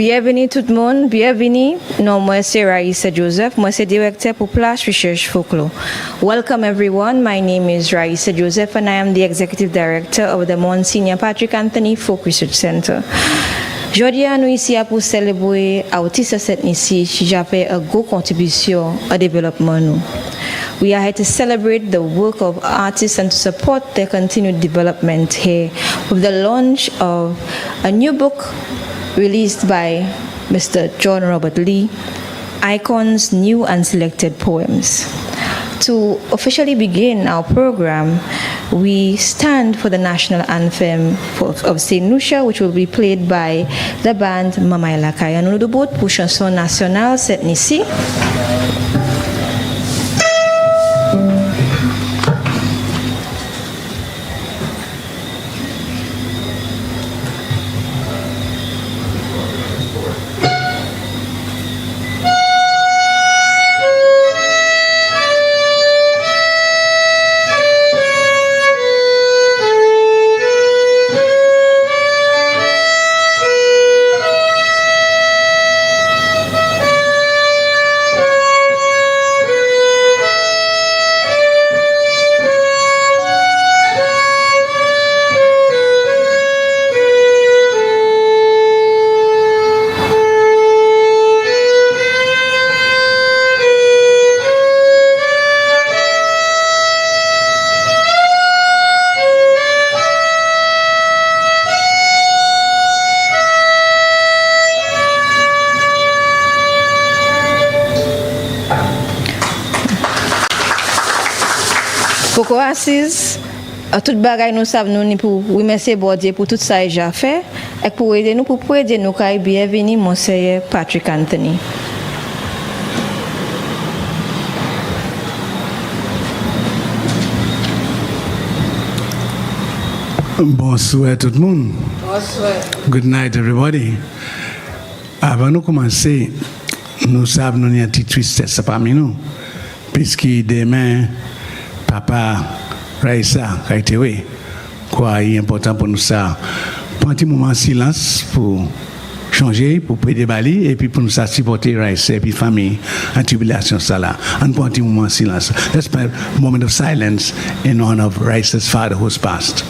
Bienvenue tout le monde, bienvenue. No, moi c'est Raissa Joseph, moi c'est directeur pour Place Recherche Folklore. Welcome everyone, my name is Raissa Joseph and I am the executive director of the Monsignor Patrick Anthony Folk Research Center. Aujourd'hui, nous ici pour célébrer l'artiste cette ici qui a fait une grande contribution au développement nous. We are here to celebrate the work of artists and to support their continued development here with the launch of a new book released by Mr. John Robert Lee, IKONS New and Selected Poems. To officially begin our program, we stand for the national anthem of St. Lucia, which will be played by the band Mama Elakaya. Nous debout pour chanson nationale cette ici. Pourquoi assise? Tout bagay nous savons nous pour remercier Dieu pour tout ça qu'il a fait et pour aider nous pour aider nous car bienvenue Monseigneur Patrick Anthony. Bonsoir tout le monde. Bonsoir. Good night everybody. Avant de commencer, nous savons nous y a une petite tristesse parmi nous puisque demain Papa Raissa a été oui. Quoi est important pour nous ça. Prends un petit moment de silence pour changer, pour prêter bali et puis pour nous supporter Raissa et puis famille en tribulation ça là. On prend un petit moment de silence. Let's spend a moment of silence in honor of Raissa's father who's passed.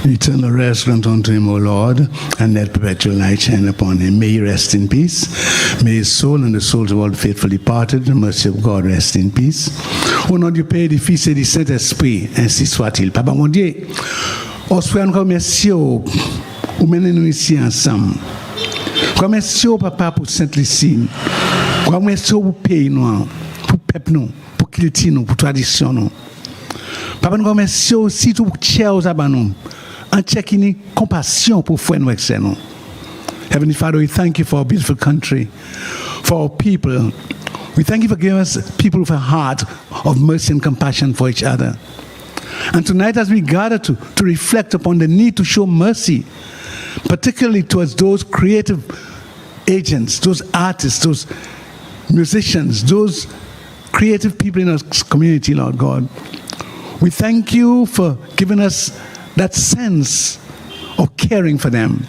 Eternal rest grant unto him, O Lord, and let perpetual light shine upon him. May he rest in peace. May his soul and the souls of all faithfully departed, the mercy of God rest in peace. Au nom du Père, du Fils et du Saint-Esprit, ainsi soit-il. Papa mon Dieu, on souhaite encore merci ou mener nous ici ensemble. Merci au Papa pour Sainte-Lucie. Merci au pays nous, pour peuple nous, pour culture nous, pour tradition nous. Papa nous remercie aussi tout cher aux abanons. En checking compassion pour frères nous et nous. Heavenly Father, we thank you for our beautiful country, for our people. We thank you for giving us people with a heart of mercy and compassion for each other. And tonight as we gather to reflect upon the need to show mercy, particularly towards those creative agents, those artists, those musicians, those creative people in our community, Lord God. We thank you for giving us that sense of caring for them.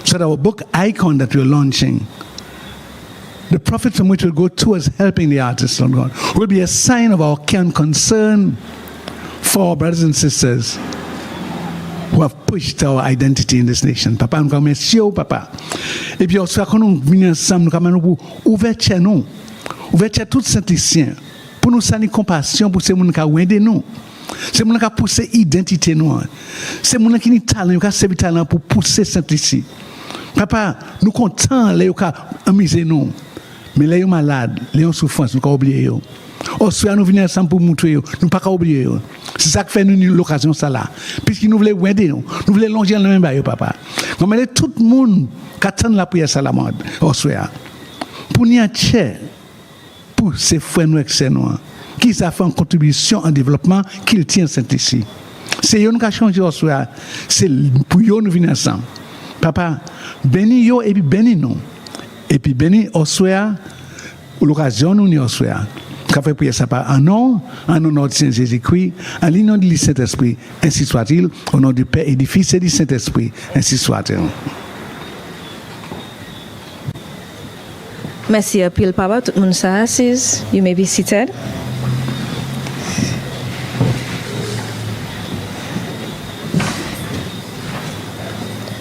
So that our book Icon that we're launching, the profit from which will go towards helping the artists, Lord God, will be a sign of our care and concern for our brothers and sisters who have pushed our identity in this nation. Papa, nous remercions, Papa. Et puis, on soit quand nous venons ensemble, nous pour ouverture tout Saint-Lycien, pour nous saluer compassion pour ces gens qui ont aidé nous. C'est mon qui a poussé l'identité noire. C'est mon qui a talent, qui a servi talent pour pousser Saint-Lycée. Papa, nous comptons les qui ont amusé nous. Mais les malades, les souffrances, nous avons oublié. Au soir, nous venons ensemble pour montrer, nous ne pas oublier. C'est ça qui fait nous l'occasion ça là. Puisque nous voulons aider nous. Nous voulons longer le même bail, papa. Nous voulons tout le monde qui attend la prière ça la mode. Au soir. Pour nous pour ces frères nous et nous qui ça fait une contribution en développement qu'il tient cette ici. C'est eux qui a changé au soir, c'est pour eux nous venir ensemble. Papa, bénis yo et puis bénis nous. Et puis bénis au soir, l'occasion nous au soir. Qu'a fait prier ça par un nom de Jésus-Christ, en l'union du Saint-Esprit, ainsi soit-il, au nom du Père et du Fils et du Saint-Esprit, ainsi soit-il. Merci à pile, Papa. Tout le monde s'assise. You may be seated.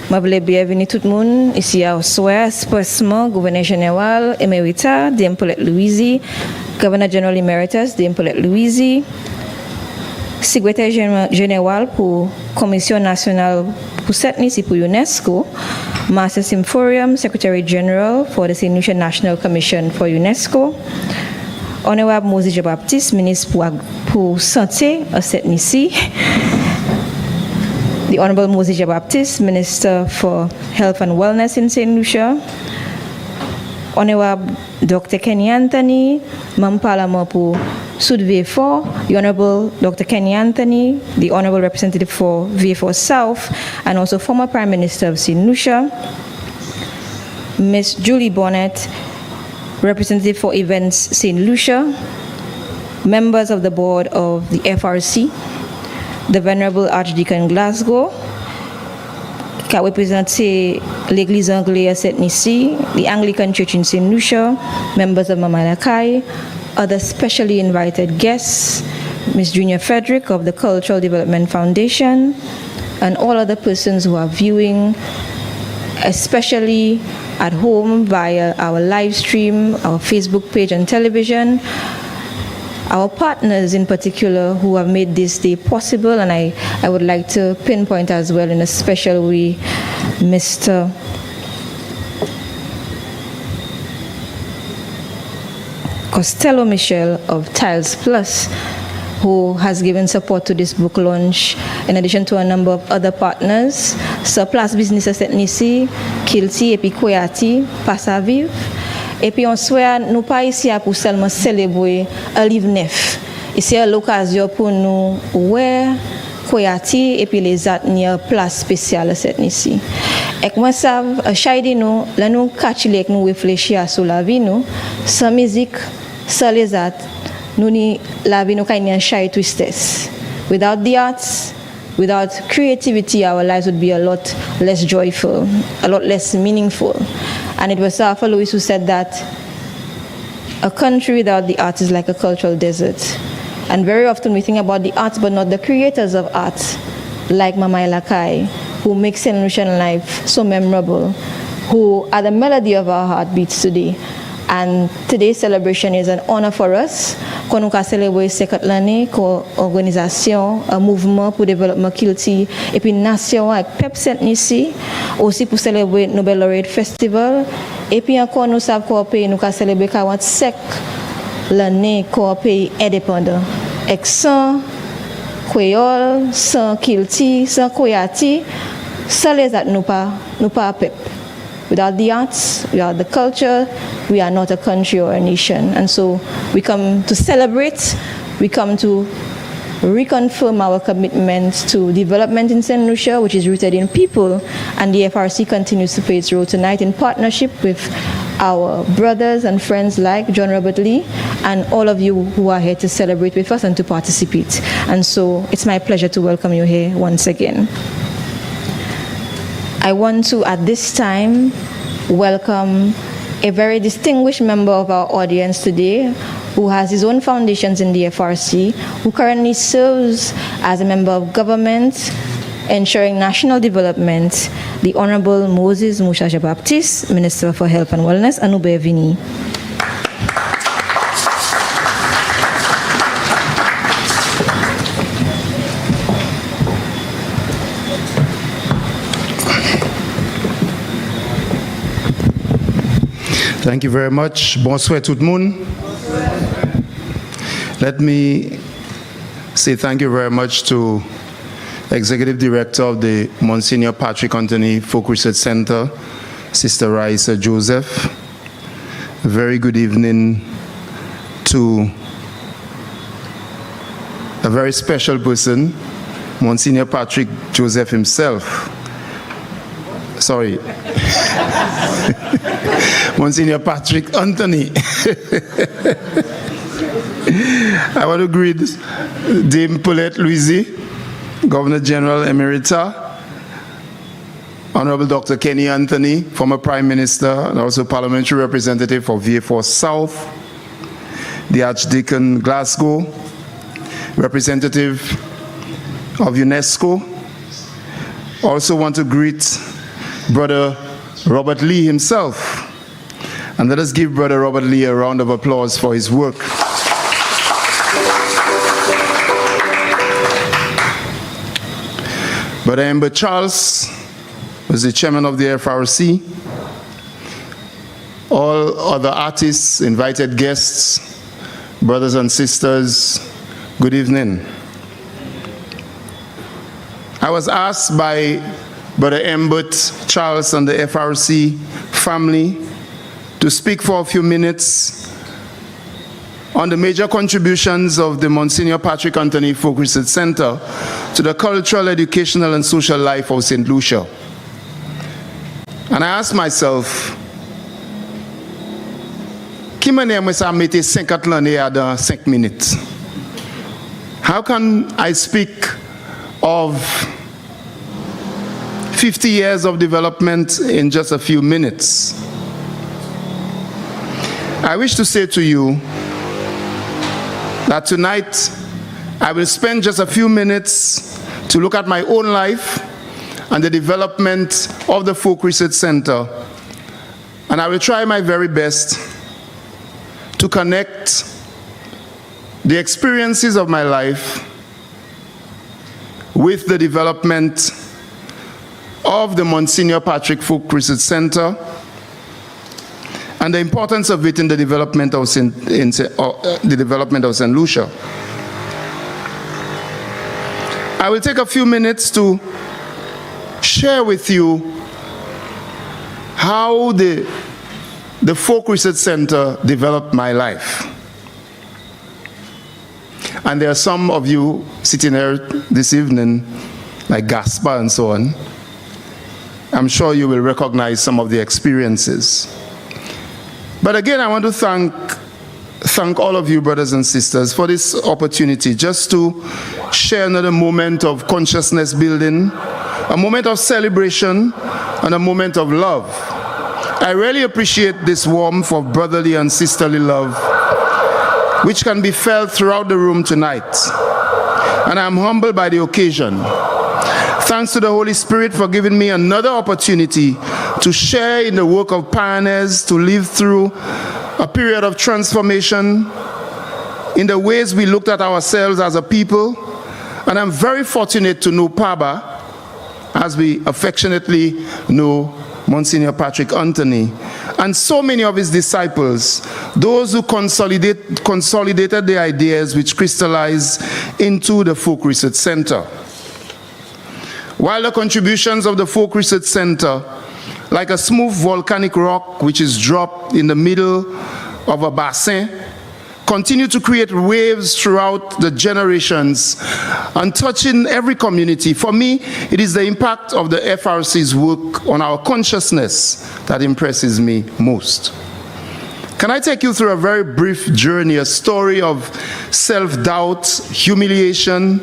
Je voulais bienvenue tout le monde ici à Oswea, expressément gouverneur général émérita d'Impolette Louisie, gouverneur général emeritus d'Impolette Louisie, secrétaire général pour Commission nationale pour cette ici pour UNESCO, Master Symphorium, Secretary General for the St. Lucia National Commission for UNESCO, Honorable Moses Baptiste, ministre pour Santé à cette ici, the Honorable Moses Baptiste, Minister for Health and Wellness in St. Lucia, Honorable Dr. Kenny Anthony, Member Parliament pour Sud VA4, the Honorable Dr. Kenny Anthony, the Honorable Representative for VA4 South, and also former Prime Minister of St. Lucia, Ms. Julie Bonnet, Representative for Events St. Lucia, members of the board of the FRC, the Venerable Archdeacon Glasgow, qui a représenté l'Église anglaise à Saint-Nicy, the Anglican Church in St. Lucia, members of Mama Lakai, other specially invited guests, Ms. Junior Frederick of the Cultural Development Foundation, and all other persons who are viewing, especially at home via our live stream, our Facebook page and television, our partners in particular who have made this day possible, and I would like to pinpoint as well in a special way Mr. Costello Michel of Tiles Plus, who has given support to this book launch, in addition to a number of other partners, Surplus Business à Saint-Nicy, Kilti et puis Koyati, Passaviv. Et puis on souhaite, nous pas ici pour seulement célébrer un livre neuf. Et c'est l'occasion pour nous, ouais, Koyati et puis les autres, il y a une place spéciale à Saint-Nicy. Et moi, ça, chaque nous, là nous catchons, nous réfléchissons sur la vie, nous, sans musique, sans les autres, nous, la vie nous kind of shy twisters. Without the arts, without creativity, our lives would be a lot less joyful, a lot less meaningful. And it was Arthur Lewis who said that a country without the arts is like a cultural desert. And very often we think about the arts, but not the creators of art, like Mamai Lakai, who make St. Lucian life so memorable, who are the melody of our heartbeats today. And today's celebration is an honor for us. Qu'on nous célébrer cette année, organisation, un mouvement pour développement Kilti, et puis nation avec Pep Saint-Nicy, aussi pour célébrer Nobel Laureate Festival, et puis encore nous savons qu'au pays nous célébrer 45 l'année qu'au pays indépendant. Avec sans créole, sans Kilti, sans Koyati, sans les autres nous pas Pep. Without the arts, without the culture, we are not a country or a nation. And so we come to celebrate, we come to reconfirm our commitment to development in St. Lucia, which is rooted in people, and the FRC continues to play its role tonight in partnership with our brothers and friends like John Robert Lee and all of you who are here to celebrate with us and to participate. And so it's my pleasure to welcome you here once again. I want to, at this time, welcome a very distinguished member of our audience today who has his own foundations in the FRC, who currently serves as a member of government ensuring national development, the Honorable Moses Mushaja Baptiste, Minister for Health and Wellness, Anube Vini. Thank you very much. Bonsoir tout le monde. Let me say thank you very much to Executive Director of the Monsignor Patrick Anthony Folk Research Center, Sister Raisa Joseph. A very good evening to a very special person, Monsignor Patrick Joseph himself. Sorry. Monsignor Patrick Anthony. I want to greet Dame Paulette Louisy, Governor General Emerita, Honorable Dr. Kenny Anthony, former Prime Minister and also Parliamentary Representative for VA4 South, the Archdeacon Glasgow, Representative of UNESCO. Also want to greet Brother Robert Lee himself. And let us give Brother Robert Lee a round of applause for his work. Brother Ember Charles was the chairman of the FRC. All other artists, invited guests, brothers and sisters, good evening. I was asked by Brother Embert Charles and the FRC family to speak for a few minutes on the major contributions of the Monsignor Patrick Anthony Folk Research Center to the cultural, educational, and social life of St. Lucia. And I asked myself, qui m'a moi ça mette 50 l'année dans 5 minutes? How can I speak of 50 years of development in just a few minutes? I wish to say to you that tonight I will spend just a few minutes to look at my own life and the development of the Folk Research Center. And I will try my very best to connect the experiences of my life with the development of the Monsignor Patrick Folk Research Center and the importance of it in the development of St. Lucia. I will take a few minutes to share with you how the Folk Research Center developed my life. And there are some of you sitting here this evening, like Gaspar and so on. I'm sure you will recognize some of the experiences. But again, I want to thank all of you, brothers and sisters, for this opportunity just to share another moment of consciousness building, a moment of celebration, and a moment of love. I really appreciate this warmth of brotherly and sisterly love, which can be felt throughout the room tonight. And I'm humbled by the occasion. Thanks to the Holy Spirit for giving me another opportunity to share in the work of pioneers, to live through a period of transformation in the ways we looked at ourselves as a people. And I'm very fortunate to know Paba, as we affectionately know Monsignor Patrick Anthony, and so many of his disciples, those who consolidated the ideas which crystallized into the Folk Research Center. While the contributions of the Folk Research Center, like a smooth volcanic rock which is dropped in the middle of a bassin, continue to create waves throughout the generations and touching every community. For me, it is the impact of the FRC's work on our consciousness that impresses me most. Can I take you through a very brief journey, a story of self-doubt, humiliation,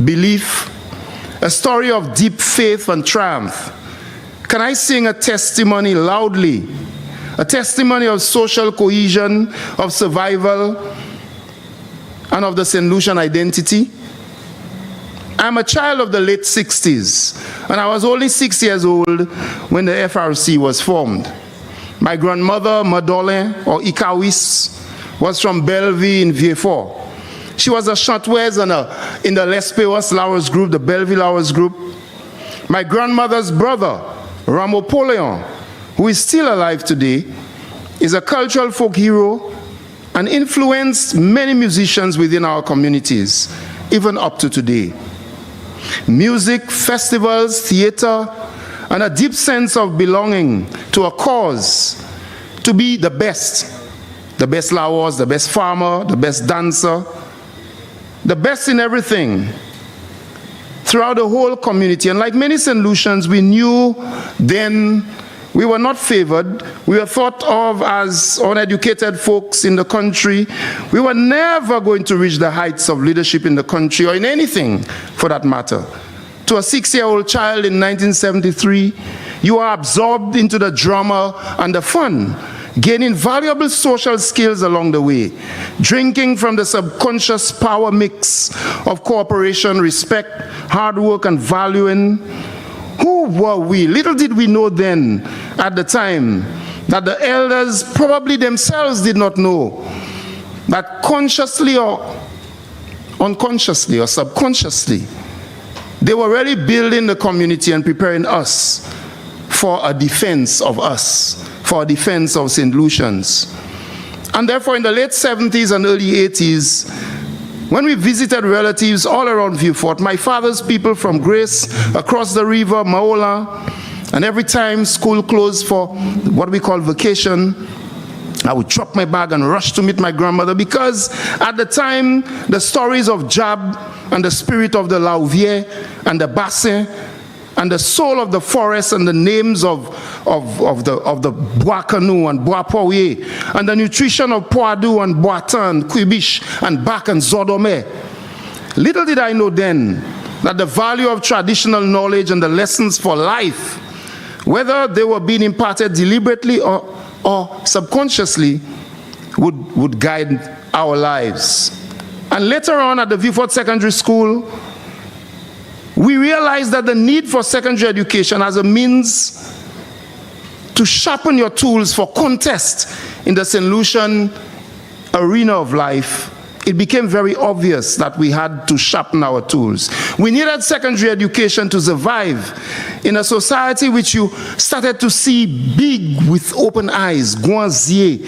belief, a story of deep faith and triumph? Can I sing a testimony loudly? A testimony of social cohesion, of survival, and of the St. Lucian identity. I'm a child of the late 60s, and I was only 6 years old when the FRC was formed. My grandmother, Madolin, or IKONS, was from Belleville in VA4. She was a chanteuse in the Les Peos Laureate group, the Belleville Laureate group. My grandmother's brother, Ramopoleon, who is still alive today, is a cultural folk hero and influenced many musicians within our communities, even up to today. Music, festivals, theater, and a deep sense of belonging to a cause, to be the best lawas, the best farmer, the best dancer, the best in everything throughout the whole community. And like many St. Lucians, we knew then we were not favored. We were thought of as uneducated folks in the country. We were never going to reach the heights of leadership in the country or in anything for that matter. To a 6-year-old child in 1973, you are absorbed into the drama and the fun, gaining valuable social skills along the way, drinking from the subconscious power mix of cooperation, respect, hard work, and valuing. Who were we? Little did we know then, at the time, that the elders probably themselves did not know that consciously or unconsciously or subconsciously, they were really building the community and preparing us for a defense of us, for a defense of St. Lucians. And therefore, in the late 70s and early 80s, when we visited relatives all around Vieux Fort, my father's people from Grace, across the river, Maola, and every time school closed for what we call vacation, I would drop my bag and rush to meet my grandmother, because at the time, the stories of Jab and the spirit of the Lauvier and the Bassin and the soul of the forest and the names of the Bois Canoe and Bois Poirier and the nutrition of Poitou and Boitan, Quibiche and Bac and Zodome. Little did I know then that the value of traditional knowledge and the lessons for life, whether they were being imparted deliberately or subconsciously, would guide our lives. And later on at the Vieux Fort Secondary School, we realized that the need for secondary education as a means to sharpen your tools for contest in the St. Lucian arena of life, it became very obvious that we had to sharpen our tools. We needed secondary education to survive in a society which you started to see big with open eyes, the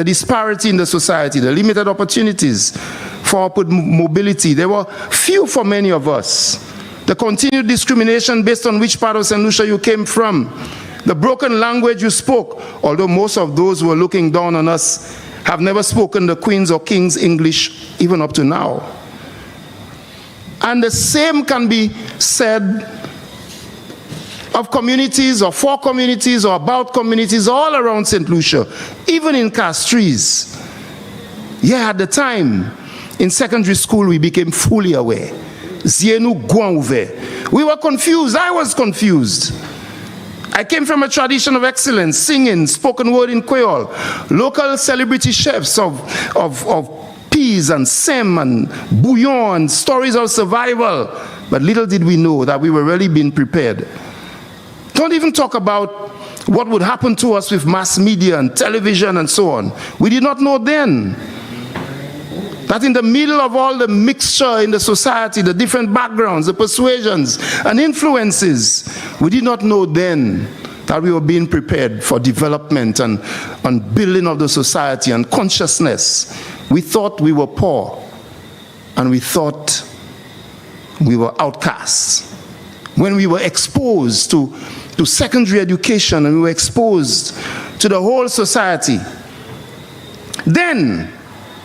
disparity in the society, the limited opportunities for upward mobility. There were few for many of us. The continued discrimination based on which part of St. Lucia you came from, the broken language you spoke, although most of those who were looking down on us have never spoken the Queen's or King's English, even up to now. And the same can be said of communities or for communities or about communities all around St. Lucia, even in Castries. Yeah, at the time, in secondary school, we became fully aware. We were confused. I was confused. I came from a tradition of excellence, singing, spoken word in Creole, local celebrity chefs of peas and sem and bouillon and stories of survival. But little did we know that we were really being prepared. Don't even talk about what would happen to us with mass media and television and so on. We did not know then that in the middle of all the mixture in the society, the different backgrounds, the persuasions and influences, we did not know then that we were being prepared for development and building of the society and consciousness. We thought we were poor, and we thought we were outcasts. When we were exposed to secondary education and we were exposed to the whole society, then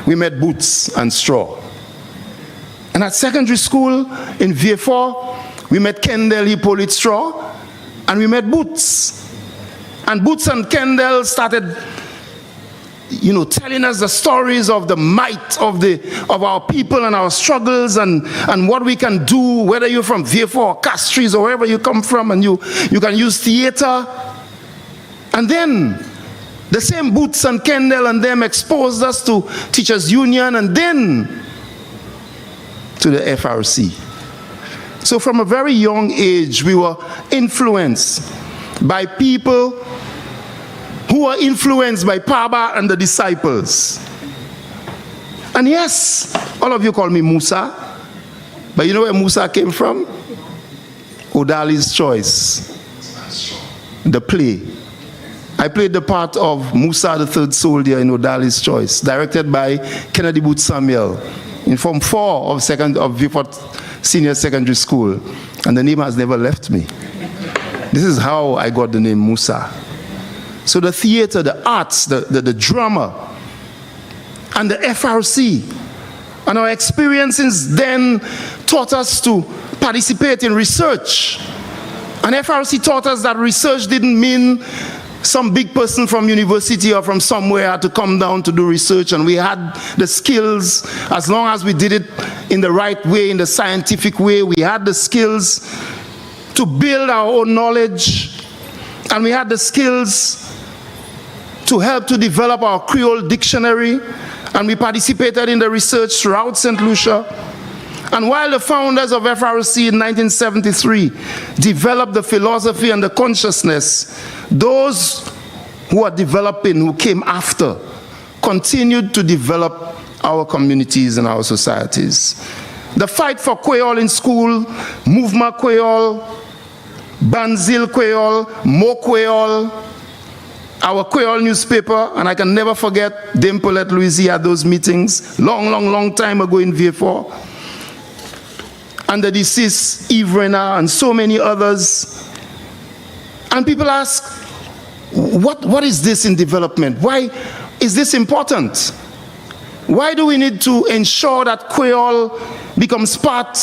we met boots and straw. And at secondary school in Vieux Fort, we met Kendall, Hippolyte Straw, and we met Boots. And Boots and Kendall started, telling us the stories of the might of our people and our struggles and what we can do, whether you're from Vieux Fort or Castries or wherever you come from, and you can use theater. And then the same Boots and Kendall and them exposed us to Teachers Union and then to the FRC. So from a very young age, we were influenced by people who were influenced by Paba and the disciples. And yes, all of you call me Musa, but you know where Musa came from? Odali's Choice, the play. I played the part of Musa, the third soldier in Odali's Choice, directed by Kennedy Booth Samuel in Form 4 of Vieux Fort Senior Secondary School. And the name has never left me. This is how I got the name Musa. So the theater, the arts, the drama, and the FRC And our experiences then taught us to participate in research. And FRC taught us that research didn't mean some big person from university or from somewhere had to come down to do research, and we had the skills. As long as we did it in the right way, in the scientific way, we had the skills to build our own knowledge, and we had the skills to help to develop our Creole dictionary, and we participated in the research throughout St. Lucia. And while the founders of FRC in 1973 developed the philosophy and the consciousness, those who are developing, who came after, continued to develop our communities and our societies. The fight for Creole in school, Mouvement Creole, Banzil Creole, Mo Creole, our Creole newspaper, and I can never forget Dame Paulette Louisi at those meetings, long time ago in Vieux-Fort. And the deceased Yves Renard and so many others. And people ask, what is this in development? Why is this important? Why do we need to ensure that Creole becomes part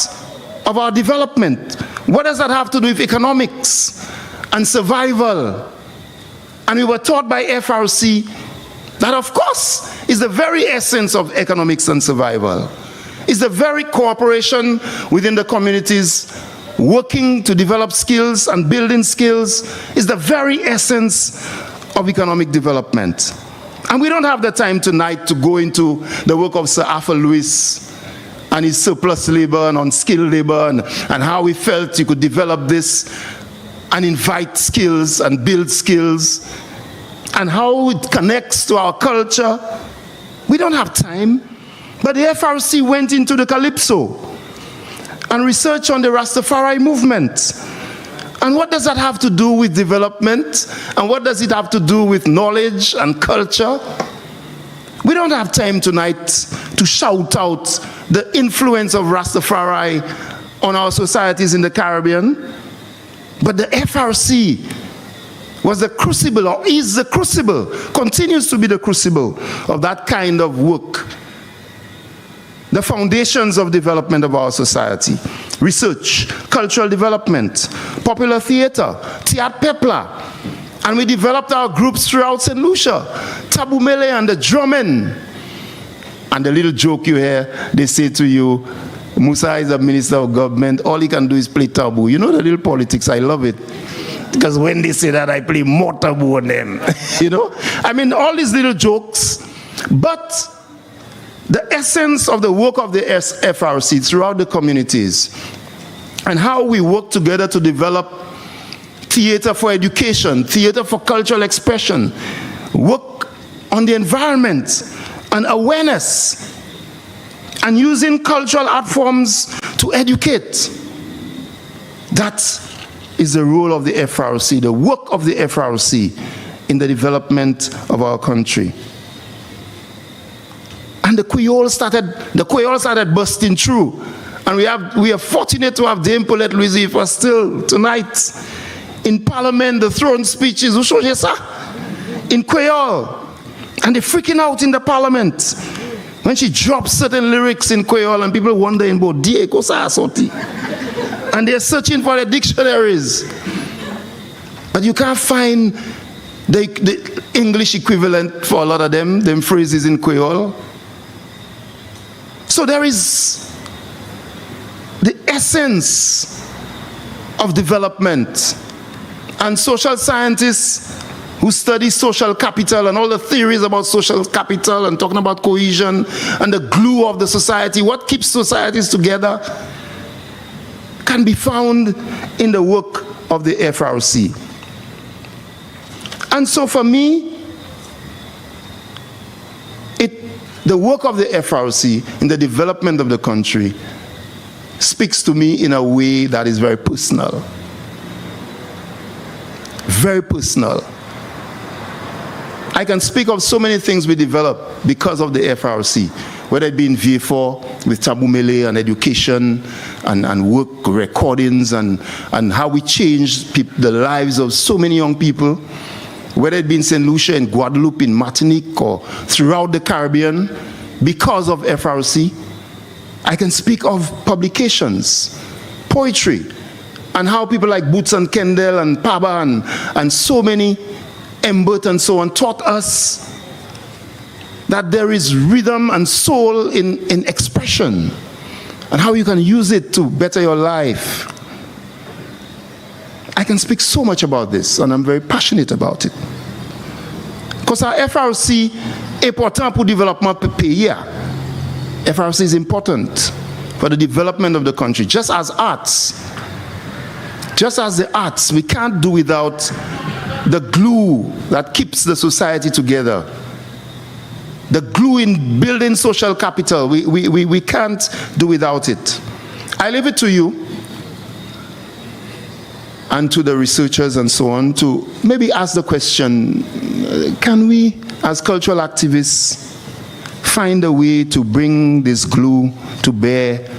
of our development? What does that have to do with economics and survival? And we were taught by FRC that, of course, is the very essence of economics and survival. It's the very cooperation within the communities, working to develop skills and building skills is the very essence of economic development. And we don't have the time tonight to go into the work of Sir Arthur Lewis and his surplus labor and unskilled labor and how he felt he could develop this and invite skills and build skills and how it connects to our culture. We don't have time. But the FRC went into the Calypso and researched on the Rastafari movement. And what does that have to do with development? And what does it have to do with knowledge and culture? We don't have time tonight to shout out the influence of Rastafari on our societies in the Caribbean. But the FRC was the crucible, or is the crucible, continues to be the crucible of that kind of work. The foundations of development of our society: research, cultural development, popular theater, Théâtre Pepla. And we developed our groups throughout St. Lucia, Tabou Mele and the Drumming. And the little joke you hear, they say to you, Musa is a minister of government, all he can do is play taboo. You know the little politics, I love it. Because when they say that, I play more taboo on them. You know? I mean, all these little jokes. But the essence of the work of the FRC throughout the communities and how we work together to develop theater for education, theater for cultural expression, work on the environment and awareness, and using cultural art forms to educate. That is the role of the FRC, the work of the FRC in the development of our country. And the Creole started bursting through. And we are fortunate to have Dame Paulette Louisi for still tonight in Parliament, the throne speeches, in Creole. And they're freaking out in the Parliament when she drops certain lyrics in Creole and people wondering about Diego Sassoti. And they're searching for the dictionaries. But you can't find the English equivalent for a lot of them phrases in Creole. So there is the essence of development. And social scientists who study social capital and all the theories about social capital and talking about cohesion and the glue of the society, what keeps societies together, can be found in the work of the FRC. And so for me, the work of the FRC in the development of the country speaks to me in a way that is very personal. Very personal. I can speak of so many things we developed because of the FRC, whether it be in Vieux-Fort with Tabou Mele and education and work recordings and how we changed the lives of so many young people, whether it be in St. Lucia, in Guadeloupe, in Martinique, or throughout the Caribbean, because of FRC. I can speak of publications, poetry, and how people like Boots and Kendall and Paba and so many, Embert and so on, taught us that there is rhythm and soul in expression, and how you can use it to better your life. I can speak so much about this, and I'm very passionate about it. Because our FRC est important pour développement pays. FRC is important for the development of the country, just as arts. Just as the arts, we can't do without the glue that keeps the society together. The glue in building social capital, we can't do without it. I leave it to you and to the researchers and so on to maybe ask the question, can we, as cultural activists, find a way to bring this glue to bear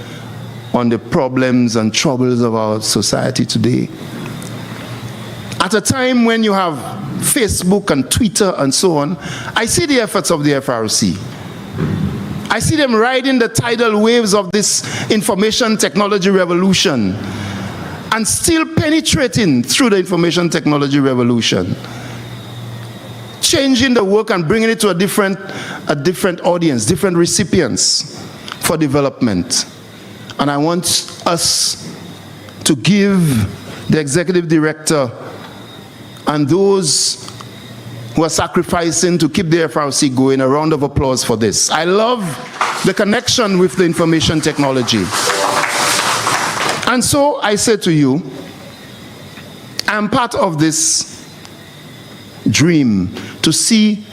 on the problems and troubles of our society today? At a time when you have Facebook and Twitter and so on, I see the efforts of the FRC. I see them riding the tidal waves of this information technology revolution and still penetrating through the information technology revolution, changing the work and bringing it to a different audience, different recipients for development. And I want us to give the executive director and those who are sacrificing to keep the FRC going a round of applause for this. I love the connection with the information technology. And so I say to you, I'm part of this dream to see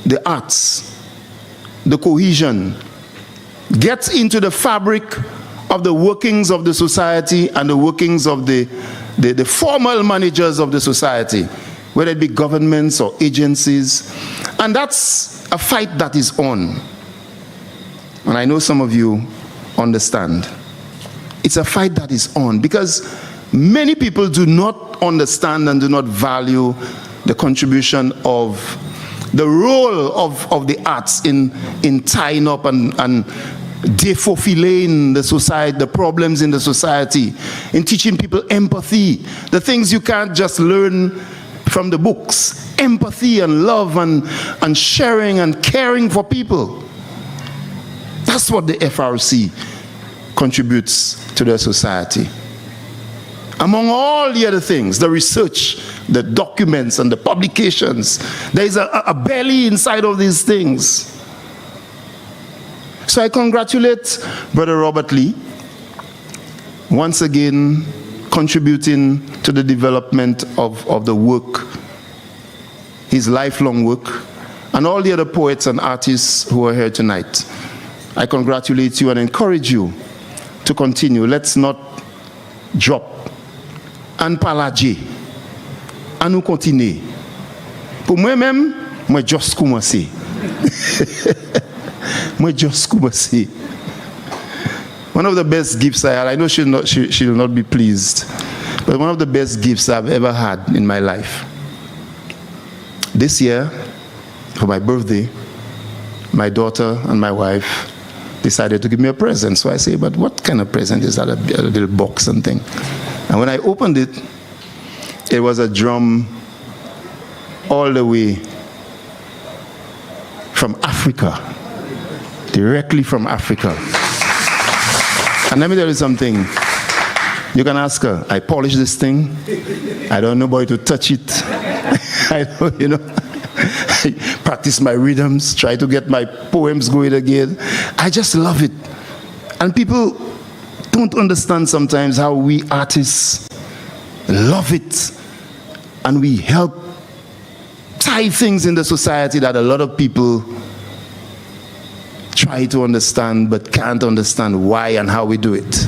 the arts, the cohesion, get into the fabric of the workings of the society and the workings of the formal managers of the society, whether it be governments or agencies. And that's a fight that is on. And I know some of you understand. It's a fight that is on because many people do not understand and do not value the contribution of the role of the arts in tying up and deprofiling the society, the problems in the society, in teaching people empathy, the things you can't just learn from the books, empathy and love and sharing and caring for people. That's what the FRC contributes to the society. Among all the other things, the research, the documents and the publications, there is a belly inside of these things. So I congratulate Brother Robert Lee, once again contributing to the development of the work, his lifelong work, and all the other poets and artists who are here tonight. I congratulate you and encourage you to continue. Let's not drop. And palager. And nous continuer. Pour moi-même, moi just commencé. Moi just commencé. One of the best gifts I had, I know she'll not be pleased, but one of the best gifts I've ever had in my life. This year, for my birthday, my daughter and my wife decided to give me a present. So I say, but what kind of present is that? A little box and thing. And when I opened it, it was a drum all the way from Africa, directly from Africa. And let me tell you something. You can ask her, I polish this thing. I don't know nobody to touch it. I don't, I practice my rhythms, try to get my poems going again. I just love it. And people don't understand sometimes how we artists love it. And we help tie things in the society that a lot of people try to understand but can't understand why and how we do it.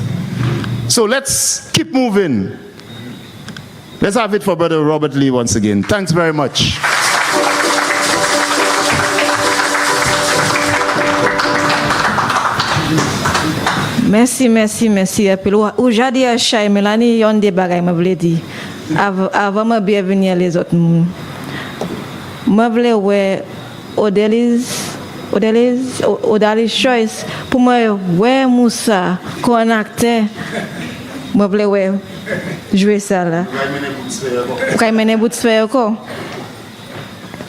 So let's keep moving. Let's have it for Brother Robert Lee once again. Thanks very much. Merci. Ou jadi a chay Melanie yon de bagay m'a vle di. Avant m'a bienvenue les autres. M'a vle ouais Odelis Odalis choice pour moi ouais Moussa comme un acteur moi voulais ouais jouer ça là.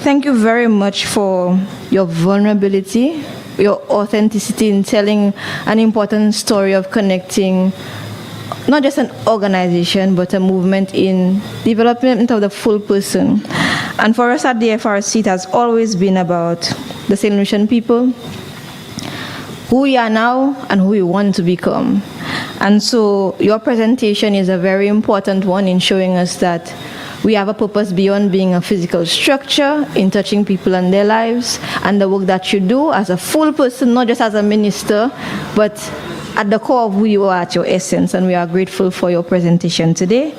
Thank you very much for your vulnerability, your authenticity in telling an important story of connecting not just an organization, but a movement in development of the full person. And for us at the FRC, it has always been about the St. Lucian people, who we are now and who we want to become. And so your presentation is a very important one in showing us that we have a purpose beyond being a physical structure, in touching people and their lives, and the work that you do as a full person, not just as a minister, but at the core of who you are at your essence. And we are grateful for your presentation today.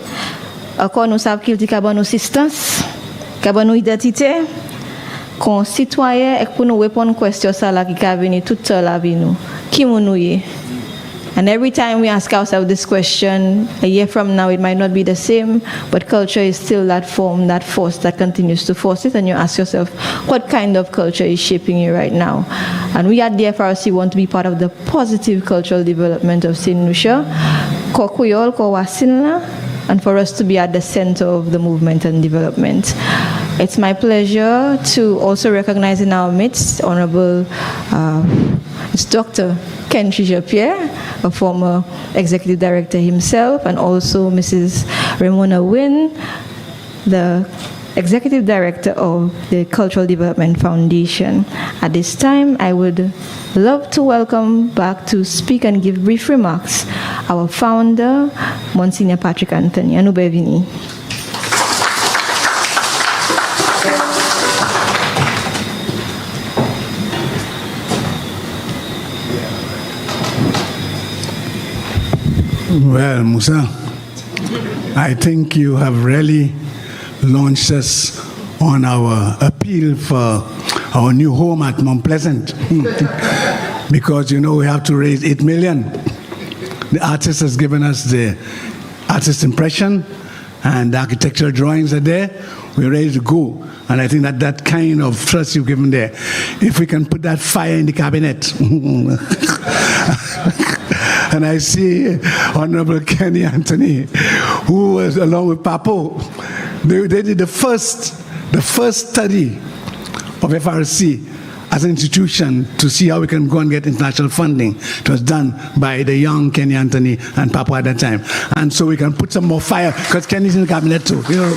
Encore nous savons qu'il y a une assistance, qu'il y a une identité, qu'on citoyen et pour nous répondre aux questions ça là qui a venu toute la vie nous. Qui nous est? And every time we ask ourselves this question, a year from now it might not be the same, but culture is still that form, that force that continues to force it. And you ask yourself, what kind of culture is shaping you right now? And we at the FRC want to be part of the positive cultural development of St. Lucia, Kokuyol, Kowasinla, and for us to be at the center of the movement and development. It's my pleasure to also recognize in our midst Honorable it's Dr. Ken Pierre, a former executive director himself, and also Mrs. Ramona Wynn, the executive director of the Cultural Development Foundation. At this time, I would love to welcome back to speak and give brief remarks our founder, Monsignor Patrick Anthony. Anubevini. Well, Musa, I think you have really launched us on our appeal for our new home at Mount Pleasant. Because, you know, we have to raise 8 million. The artist has given us the artist impression, and the architectural drawings are there. We're ready to go. And I think that that kind of trust you've given there, if we can put that fire in the cabinet. And I see Honorable Kenny Anthony, who was along with Papo. They did the first study of FRC as an institution to see how we can go and get international funding. It was done by the young Kenny Anthony and Papo at that time. And so we can put some more fire, because Kenny's in the cabinet too. You know?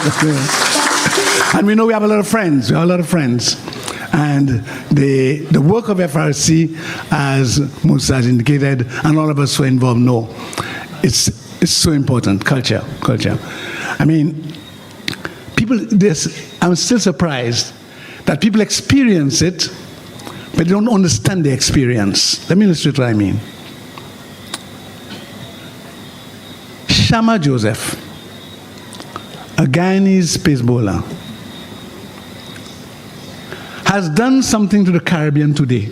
And we know we have a lot of friends. We have a lot of friends. And the work of FRC, as Musa has indicated, and all of us who are involved know, it's so important. Culture. I mean, I'm still surprised that people experience it, but they don't understand the experience. Let me illustrate what I mean. Shama Joseph, a Guyanese space bowler, has done something to the Caribbean today.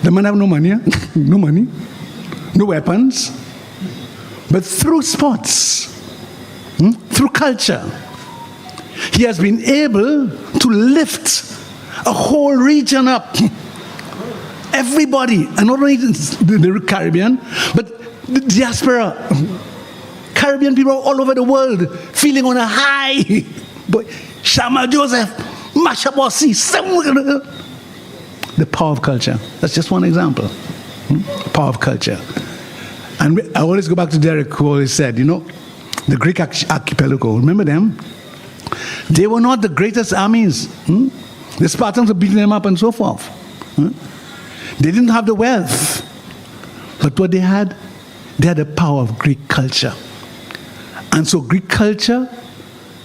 The man have no money, no weapons, but through sports, through culture, he has been able to lift a whole region up. Everybody, and not only the Caribbean, but the diaspora, Caribbean people all over the world, feeling on a high. But Shama Joseph, Masha Bossi, the power of culture. That's just one example. The power of culture. And I always go back to Derek, who always said, you know, the Greek archipelago, remember them? They were not the greatest armies. The Spartans were beating them up and so forth. They didn't have the wealth. But what they had the power of Greek culture. And so Greek culture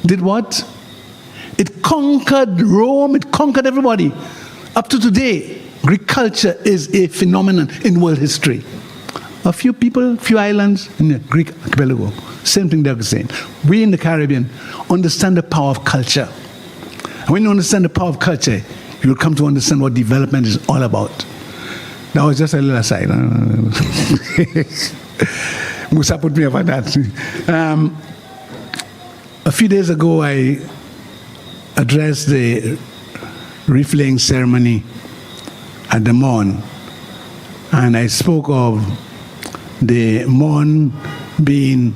did what? It conquered Rome, it conquered everybody. Up to today, Greek culture is a phenomenon in world history. A few people, few islands in the Greek archipelago. Same thing they're saying. We in the Caribbean understand the power of culture. And when you understand the power of culture, you will come to understand what development is all about. That was just a little aside. Musa put me up on that. A few days ago, I addressed the wreath-laying ceremony at the Mon, and I spoke of the Mon being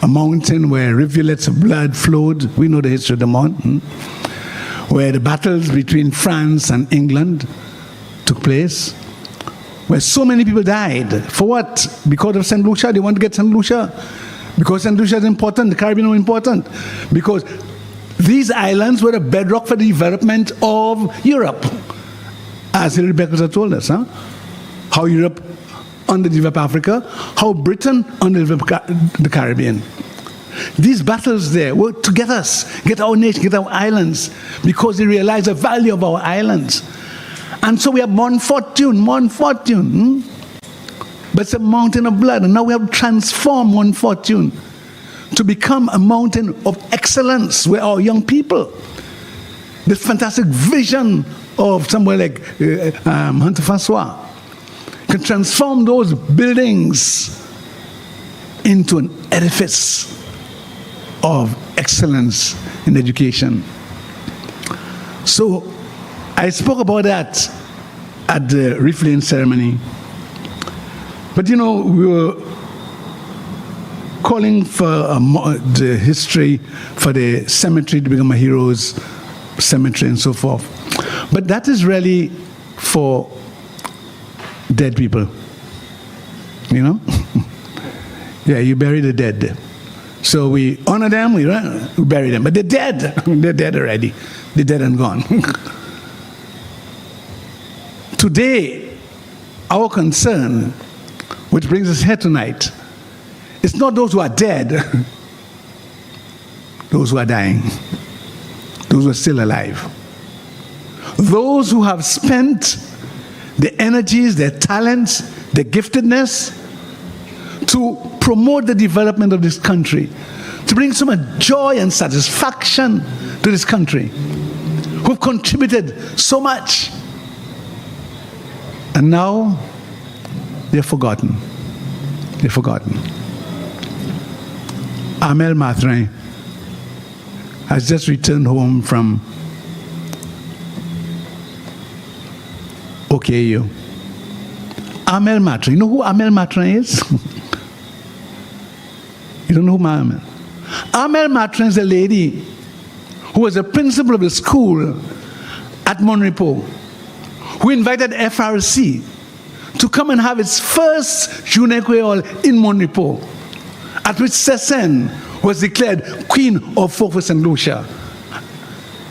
a mountain where rivulets of blood flowed. We know the history of the Mon, where the battles between France and England took place, where so many people died. For what? Because of St. Lucia. They want to get St. Lucia. Because St. Lucia is important, the Caribbean is important. Because these islands were the bedrock for the development of Europe. As Hilary Beckles told us, how Europe underdeveloped Africa, how Britain underdeveloped the Caribbean. These battles there were to get us, get our nation, get our islands, because they realized the value of our islands. And so we have Mont Fortune. But it's a mountain of blood. And now we have transformed Mont Fortune to become a mountain of excellence where our young people, this fantastic vision of somewhere like Hunter Francois, can transform those buildings into an edifice of excellence in education. So I spoke about that at the wreath-laying ceremony. But we were calling for the history for the cemetery to become a hero's cemetery and so forth. But that is really for dead people. Yeah, you bury the dead. So we honor them, we bury them. But they're dead. They're dead already. They're dead and gone. Today, our concern, which brings us here tonight, it's not those who are dead, those who are dying, those who are still alive. Those who have spent their energies, their talents, their giftedness to promote the development of this country, to bring so much joy and satisfaction to this country, who've contributed so much. And now they're forgotten. They're forgotten. Amel Matrin has just returned home from OKU. Amel Matrin. You know who Amel Matrin is? You don't know who Amel? Amel Matrin is a lady who was the principal of the school at Monrepo, who invited FRC to come and have its first Journée Creole in Monrepo, at which Sesen was declared Queen of Folk for St. Lucia.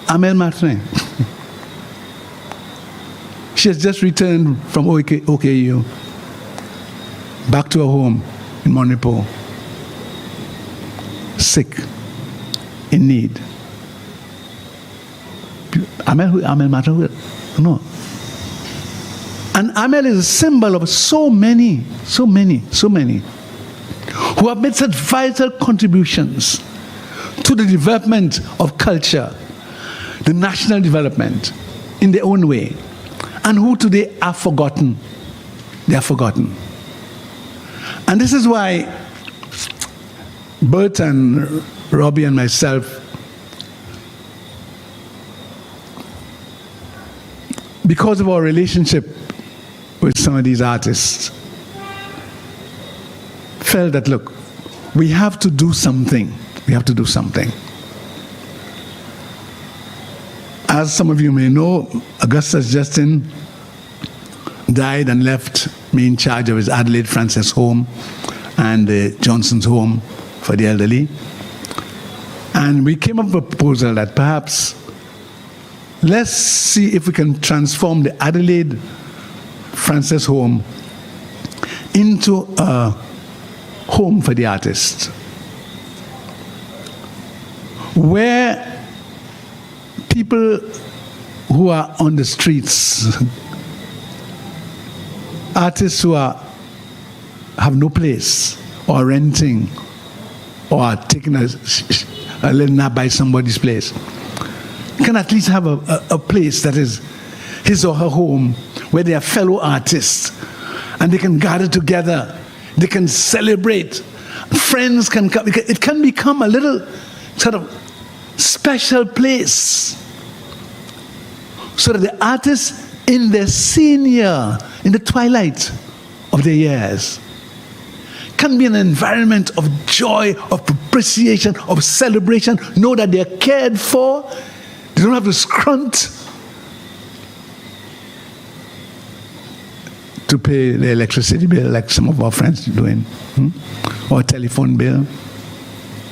Amel Martin. She has just returned from OKU, back to her home in Monrepo, sick, in need. Amel Martin? No. And Amel is a symbol of so many who have made such vital contributions to the development of culture, the national development, in their own way, and who today are forgotten. They are forgotten. And this is why Bert and Robbie and myself, because of our relationship with some of these artists, felt that, look, we have to do something. We have to do something. As some of you may know, Augustus Justin died and left me in charge of his Adelaide Frances home and Johnson's home for the elderly. And we came up with a proposal that perhaps let's see if we can transform the Adelaide Frances home into a home for the artist, where people who are on the streets, artists who have no place, or renting, or are taking a little nap by somebody's place, can at least have a place that is his or her home, where they are fellow artists, and they can gather together, they can celebrate, friends can come. It can become a little sort of special place so that the artists in their senior, in the twilight of their years, can be an environment of joy, of appreciation, of celebration, know that they're cared for. They don't have to scrunt to pay the electricity bill like some of our friends are doing, or a telephone bill,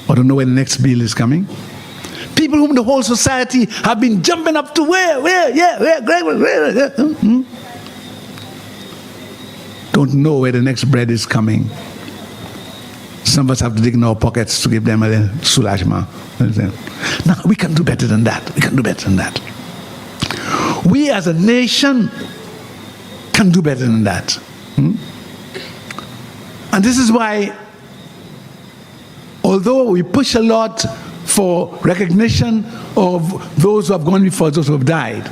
or don't know when the next bill is coming. People whom the whole society have been jumping up to where, don't know where the next bread is coming. Some of us have to dig in our pockets to give them a little soulagement. Now, we can do better than that. We can do better than that. We as a nation can do better than that. And this is why, although we push a lot for recognition of those who have gone before us, those who have died,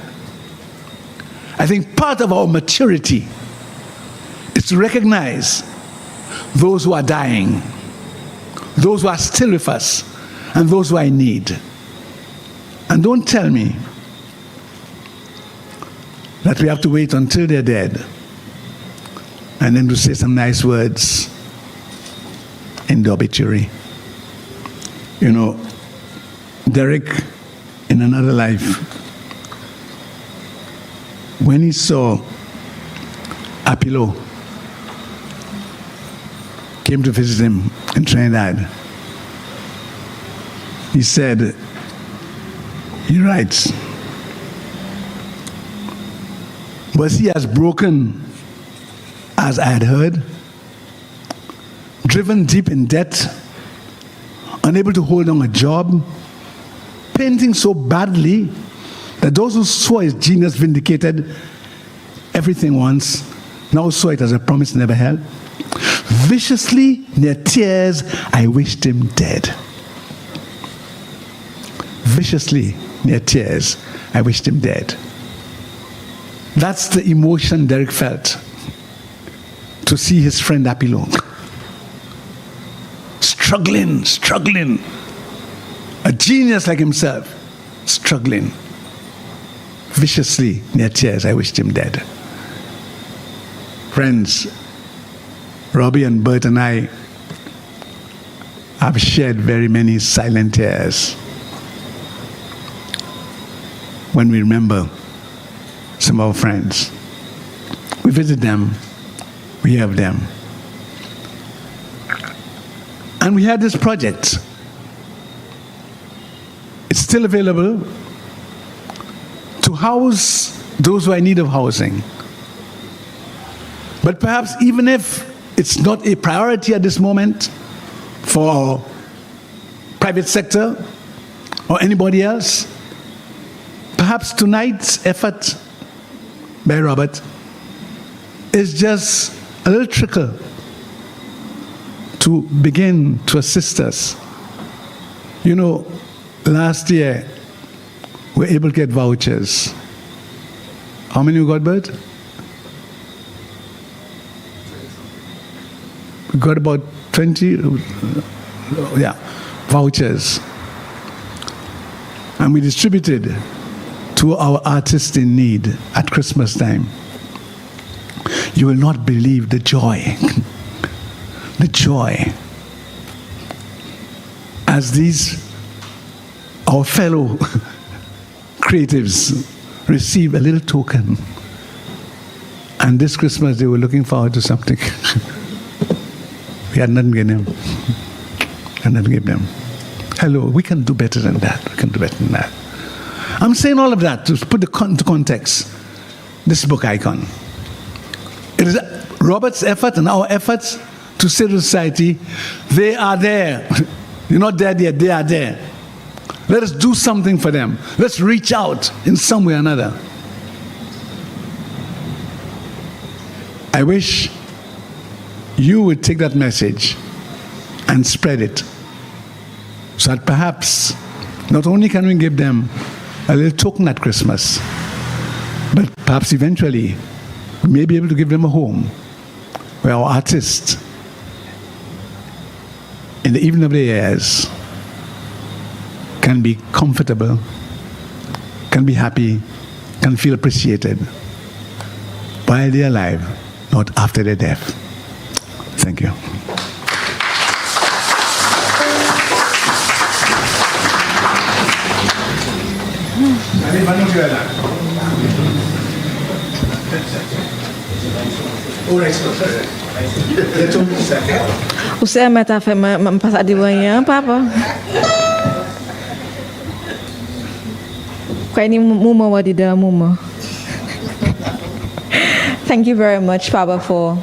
I think part of our maturity is to recognize those who are dying, those who are still with us, and those who are in need. And don't tell me that we have to wait until they're dead and then to say some nice words in the obituary. You know, Derek, in another life, when he saw Apilo came to visit him in Trinidad, he said, he writes, was he as broken as I had heard, driven deep in debt, unable to hold on a job, painting so badly that those who saw his genius vindicated everything once now saw it as a promise never held? Viciously, near tears, I wished him dead. Viciously, near tears, I wished him dead. That's the emotion Derek felt to see his friend Apilo struggling, a genius like himself, struggling. Viciously, near tears, I wished him dead. Friends, Robbie and Bert and I have shed very many silent tears when we remember some of our friends. We visit them, we have them. And we had this project. It's still available to house those who are in need of housing. But perhaps even if it's not a priority at this moment for private sector or anybody else, perhaps tonight's effort by Robert is just a little trickle to begin to assist us. You know, last year we were able to get vouchers. How many you got, Bert? We got about 20, vouchers. And we distributed to our artists in need at Christmas time. You will not believe the joy. The joy. As these, our fellow creatives, receive a little token. And this Christmas they were looking forward to something. We had nothing to give them. And nothing to give them. Hello, we can do better than that. We can do better than that. I'm saying all of that to put into context this book, Icon. It is Robert's effort and our efforts to say to society, they are there. You're not dead yet, they are there. Let us do something for them. Let's reach out in some way or another. I wish you would take that message and spread it, so that perhaps not only can we give them a little token at Christmas, but perhaps eventually we may be able to give them a home where our artists, in the evening of their years, can be comfortable, can be happy, can feel appreciated while they're alive, not after their death. Thank you. Você é meta foi passar de manhã, papa. Thank you very much, Papa, for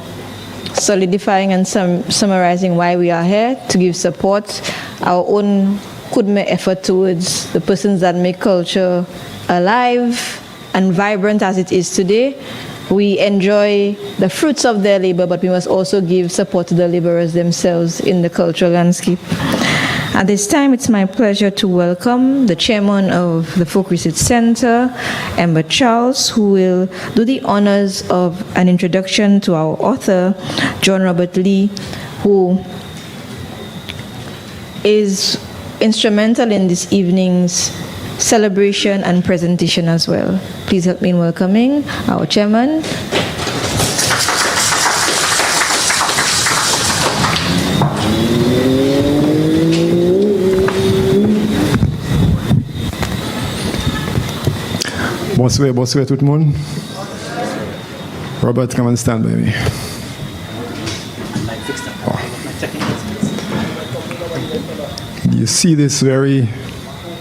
solidifying and summarizing why we are here, to give support, our own make effort towards the persons that make culture alive and vibrant as it is today. We enjoy the fruits of their labor, but we must also give support to the laborers themselves in the cultural landscape. At this time, it's my pleasure to welcome the chairman of the Folk Research Center, Ember Charles, who will do the honors of an introduction to our author, John Robert Lee, who is instrumental in this evening's celebration and presentation as well. Please help me in welcoming our chairman. Bonsoir tout le monde. Robert, come and stand by me. Oh. You see this very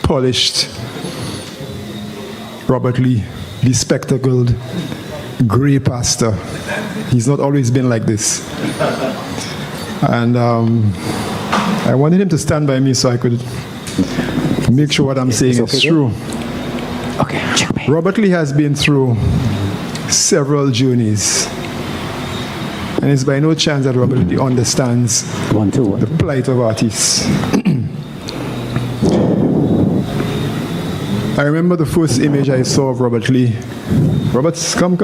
polished Robert Lee, bespectacled, gray pastor. He's not always been like this. And I wanted him to stand by me so I could make sure what I'm saying is true. Okay, check me. Robert Lee has been through several journeys. And it's by no chance that Robert Lee understands the plight of artists. I remember the first image I saw of Robert Lee. Robert, come.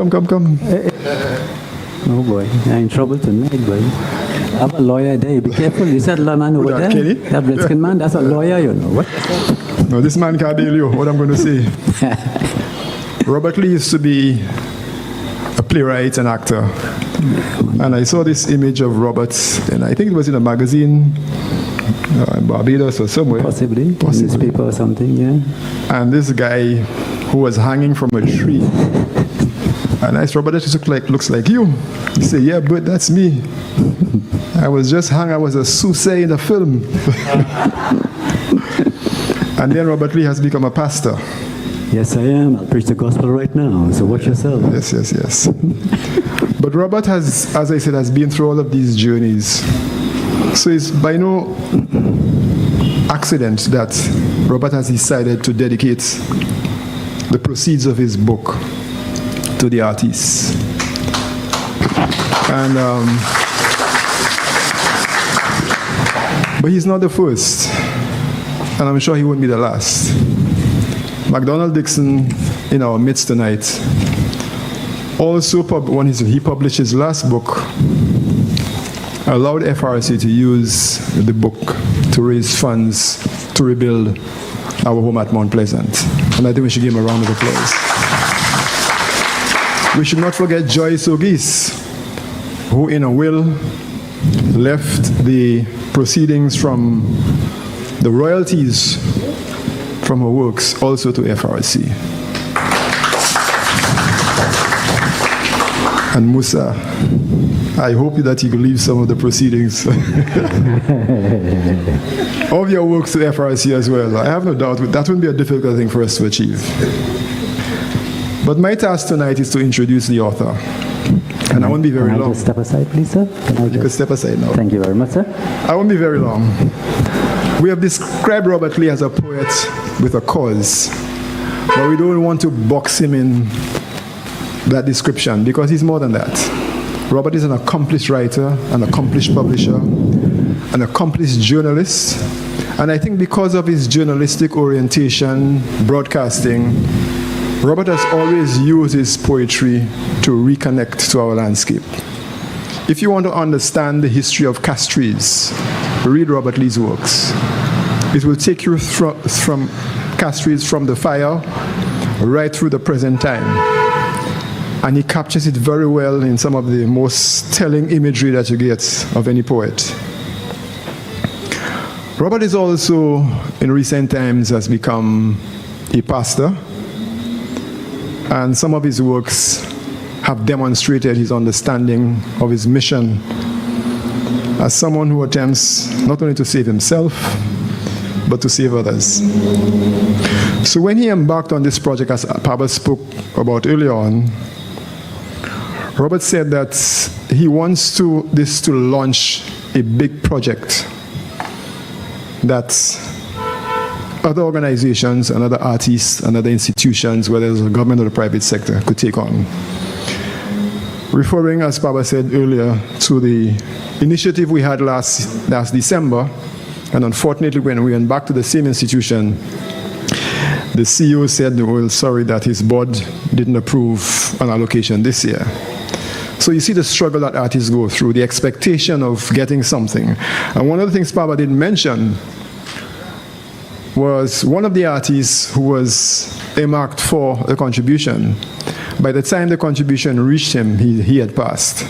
Oh boy, I'm in trouble tonight, boy. I have a lawyer there. Be careful. You said man over there. Kenny? That Redskin man, that's a lawyer, you know. What? No, this man can't bail you. What I'm going to say. Robert Lee used to be a playwright and actor. And I saw this image of Robert, and I think it was in a magazine in Barbados or somewhere. Possibly. Newspaper or something, yeah. And this guy who was hanging from a tree. And I said, Robert, that looks like you. He said, yeah, but that's me. I was just hung. I was a soothsayer in the film. And then Robert Lee has become a pastor. Yes, I am. I'll preach the gospel right now, so watch yourself. Yes. But Robert has, as I said, has been through all of these journeys. So it's by no accident that Robert has decided to dedicate the proceeds of his book to the artists. And but he's not the first, and I'm sure he won't be the last. McDonald Dixon, in our midst tonight, also when he published his last book, allowed FRC to use the book to raise funds to rebuild our home at Mount Pleasant. And I think we should give him a round of applause. We should not forget Joyce Ogis, who in a will left the proceedings from the royalties from her works also to FRC. And Musa, I hope that you will leave some of the proceedings of your works to FRC as well. I have no doubt that wouldn't be a difficult thing for us to achieve. But my task tonight is to introduce the author. And I won't be very long. Can I just step aside, please, sir? You can step aside now. Thank you very much, sir. I won't be very long. We have described Robert Lee as a poet with a cause, but we don't want to box him in that description because he's more than that. Robert is an accomplished writer, an accomplished publisher, an accomplished journalist, and I think because of his journalistic orientation, broadcasting, Robert has always used his poetry to reconnect to our landscape. If you want to understand the history of Castries, read Robert Lee's works. It will take you from Castries from the fire right through the present time. And he captures it very well in some of the most telling imagery that you get of any poet. Robert is also, in recent times, has become a pastor, and some of his works have demonstrated his understanding of his mission as someone who attempts not only to save himself, but to save others. So when he embarked on this project, as Papa spoke about earlier on, Robert said that he wants this to launch a big project that other organizations and other artists and other institutions, whether it's the government or the private sector, could take on. Referring, as Papa said earlier, to the initiative we had last December, and unfortunately when we went back to the same institution, the CEO said, well, sorry that his board didn't approve an allocation this year. So you see the struggle that artists go through, the expectation of getting something. And one of the things Papa didn't mention was one of the artists who was earmarked for a contribution. By the time the contribution reached him, he had passed.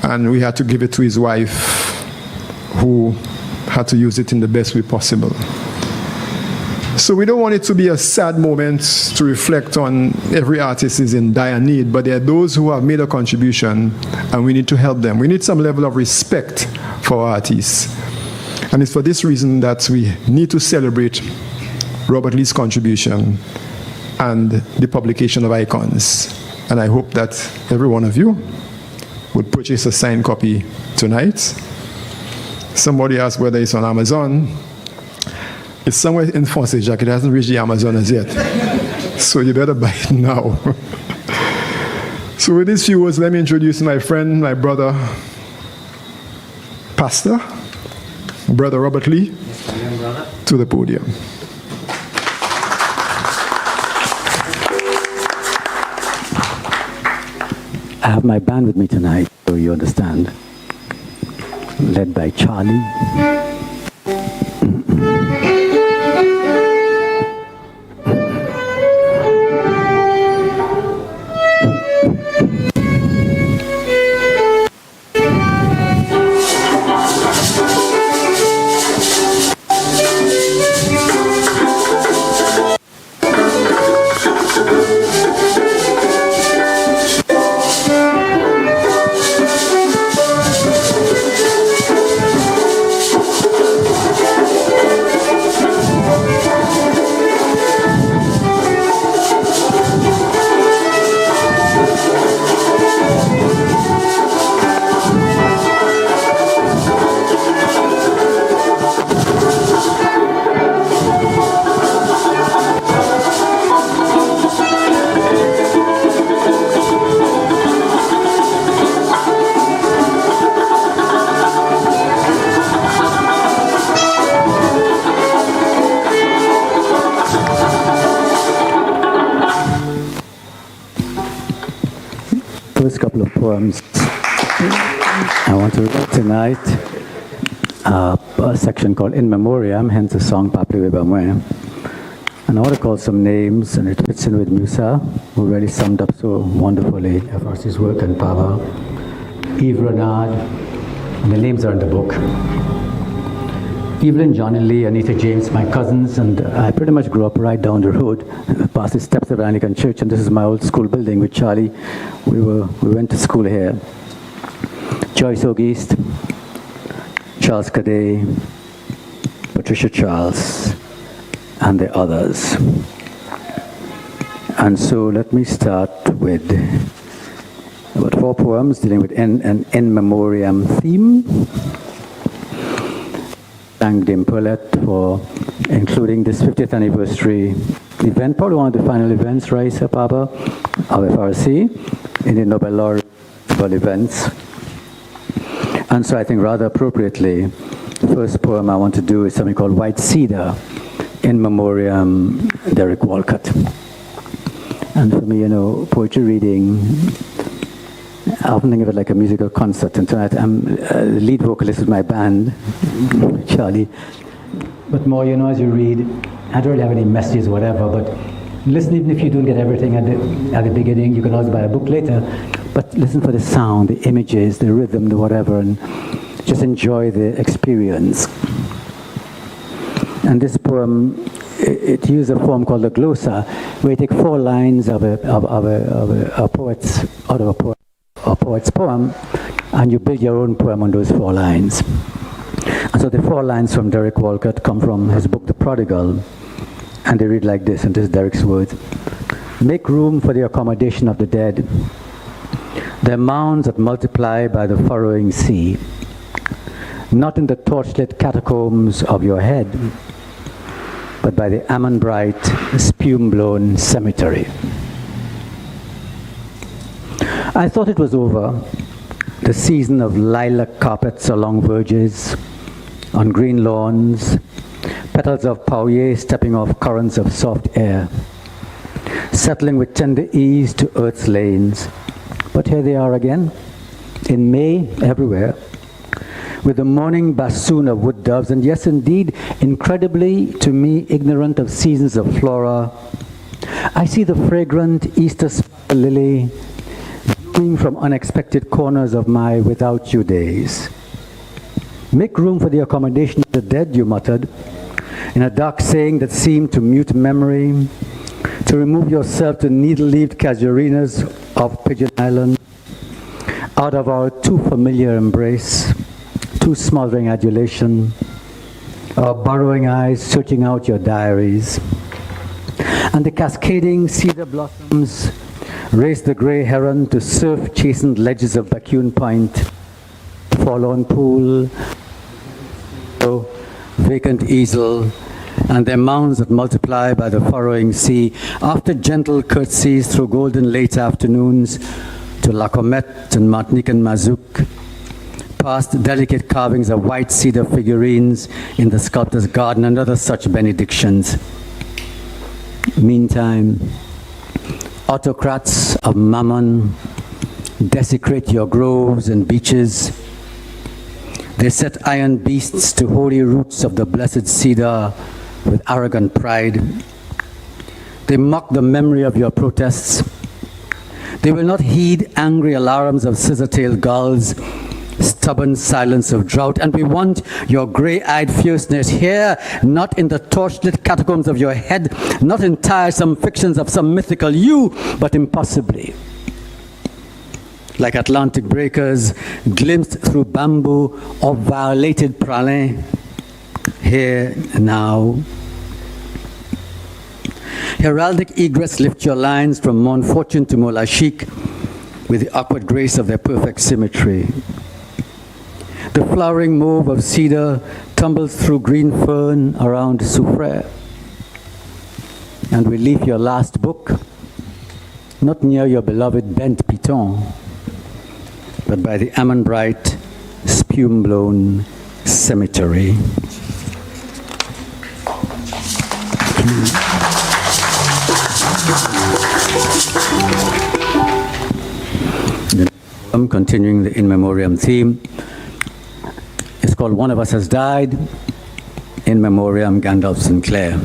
And we had to give it to his wife, who had to use it in the best way possible. So we don't want it to be a sad moment to reflect on every artist is in dire need, but there are those who have made a contribution, and we need to help them. We need some level of respect for artists. And it's for this reason that we need to celebrate Robert Lee's contribution and the publication of IKONS. And I hope that every one of you would purchase a signed copy tonight. Somebody asked whether it's on Amazon. It's somewhere in Fonse, Jack. It hasn't reached the Amazon as yet. So you better buy it now. So with these few words, let me introduce my friend, my brother, Pastor, Brother Robert Lee, to the podium. I have my band with me tonight, so you understand. Led by Charlie. First couple of poems I want to read tonight, a section called In Memoriam, hence the song Papli Webamwe. And I want to call some names, and it fits in with Musa, who really summed up so wonderfully FRC's work, and Pava, Yves Renard, and the names are in the book. Evelyn, Johnny Lee, Anita James, my cousins, and I pretty much grew up right down the road, past the steps of Anglican Church, and this is my old school building with Charlie. We went to school here. Joyce Auguste, Charles Cadet, Patricia Charles, and the others. And so let me start with about 4 poems dealing with an in memoriam theme. Thank Dame Paulette for including this 50th anniversary event, probably one of the final events, right, Papa, of FRC, in the Nobel Laureate events. And so I think rather appropriately, the first poem I want to do is something called White Cedar, in memoriam Derek Walcott. And for me, you know, poetry reading, I often think of it like a musical concert, and tonight I'm the lead vocalist with my band, Charlie. But more, you know, as you read, I don't really have any messages, whatever, but Listen, even if you don't get everything at the beginning, you can always buy a book later. But listen for the sound, the images, the rhythm, the whatever, and just enjoy the experience. And this poem, it uses a form called the glossa, where you take 4 lines of a poet's out of a poet's poem, and you build your own poem on those 4 lines. And so the 4 lines from Derek Walcott come from his book, The Prodigal, and they read like this, and this is Derek's words. Make room for the accommodation of the dead, their mounds that multiply by the furrowing sea, not in the torchlit catacombs of your head, but by the almond-bright, spume-blown cemetery. I thought it was over, the season of lilac carpets along verges, on green lawns, petals of paoyer stepping off currents of soft air, settling with tender ease to earth's lanes. But here they are again, in May, everywhere, with the morning bassoon of wood doves, and yes, indeed, incredibly, to me, ignorant of seasons of flora, I see the fragrant Easter lily blooming from unexpected corners of my without you days. Make room for the accommodation of the dead, you muttered, in a dark saying that seemed to mute memory, to remove yourself to needle-leaved casuarinas of Pigeon Island, out of our too familiar embrace, too smothering adulation, our burrowing eyes searching out your diaries. And the cascading cedar blossoms race the grey heron to surf-chastened ledges of Bacune Point, forlorn pool, vacant easel, and their mounds that multiply by the furrowing sea, after gentle curtsies through golden late afternoons to La Comette and Martinique and Mazouk, past delicate carvings of white cedar figurines in the sculptor's garden and other such benedictions. Meantime, autocrats of Mammon desecrate your groves and beaches. They set iron beasts to holy roots of the blessed cedar with arrogant pride. They mock the memory of your protests. They will not heed angry alarms of scissor-tailed gulls, stubborn silence of drought, and we want your grey-eyed fierceness here, not in the torchlit catacombs of your head, not in tiresome fictions of some mythical you, but impossibly. Like Atlantic breakers glimpsed through bamboo or violated pralin, here now. Heraldic egrets lift your lines from Montfortune to Molachik with the awkward grace of their perfect symmetry. The flowering mauve of cedar tumbles through green fern around Soufrière. And we leave your last book, not near your beloved bent piton, but by the almond-bright, spume-blown cemetery. I'm continuing the in memoriam theme. It's called One of Us Has Died, in memoriam Gandalf Sinclair.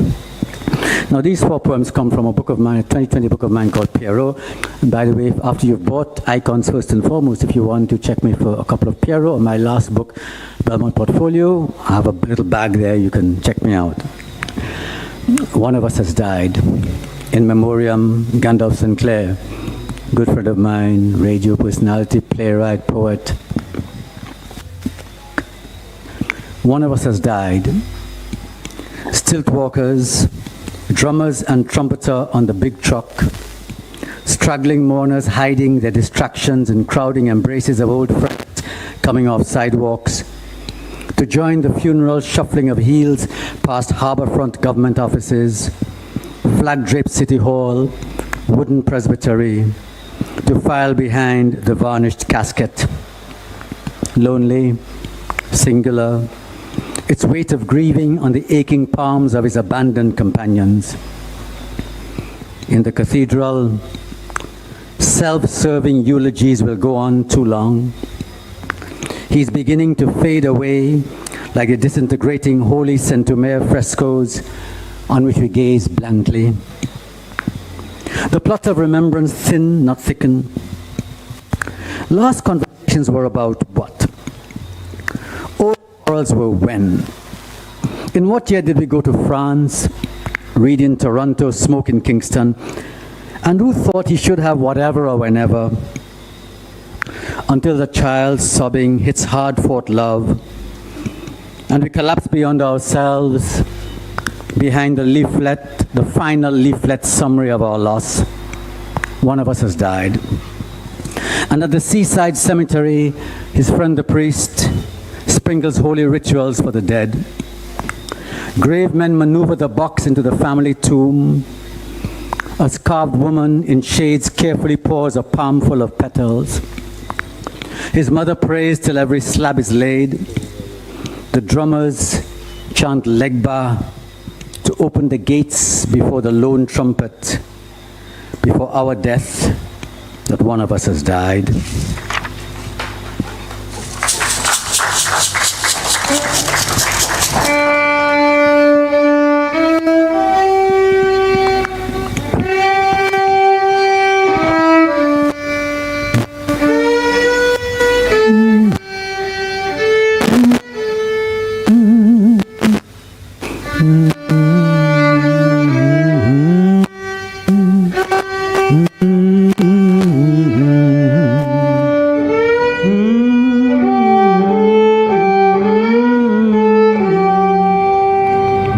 Now these 4 poems come from a book of mine, a 2020 book of mine called Pierrot. And by the way, after you've bought IKONS first and foremost, if you want to check me for a couple of Pierrot or my last book, Belmont Portfolio, I have a little bag there, you can check me out. One of Us Has Died, in memoriam Gandalf Sinclair, good friend of mine, radio personality, playwright, poet. One of us has died. Stilt walkers, drummers and trumpeter on the big truck, straggling mourners hiding their distractions in crowding embraces of old friends coming off sidewalks, to join the funeral shuffling of heels past harborfront government offices, flag-draped city hall, wooden presbytery, to file behind the varnished casket. Lonely, singular, its weight of grieving on the aching palms of his abandoned companions. In the cathedral, self-serving eulogies will go on too long. He's beginning to fade away like the disintegrating Holy Saint-Omer frescoes on which we gaze blankly. The plot of remembrance thin, not thicken. Last conversations were about what? Old quarrels were when? In what year did we go to France, read in Toronto, smoke in Kingston, and who thought he should have whatever or whenever? Until the child sobbing hits hard-fought love, and we collapse beyond ourselves, behind the leaflet, the final leaflet summary of our loss. One of us has died. And at the seaside cemetery, his friend the priest sprinkles holy rituals for the dead. Grave men maneuver the box into the family tomb. A scarved woman in shades carefully pours a palmful of petals. His mother prays till every slab is laid. The drummers chant Legba to open the gates before the lone trumpet, before our death, that one of us has died.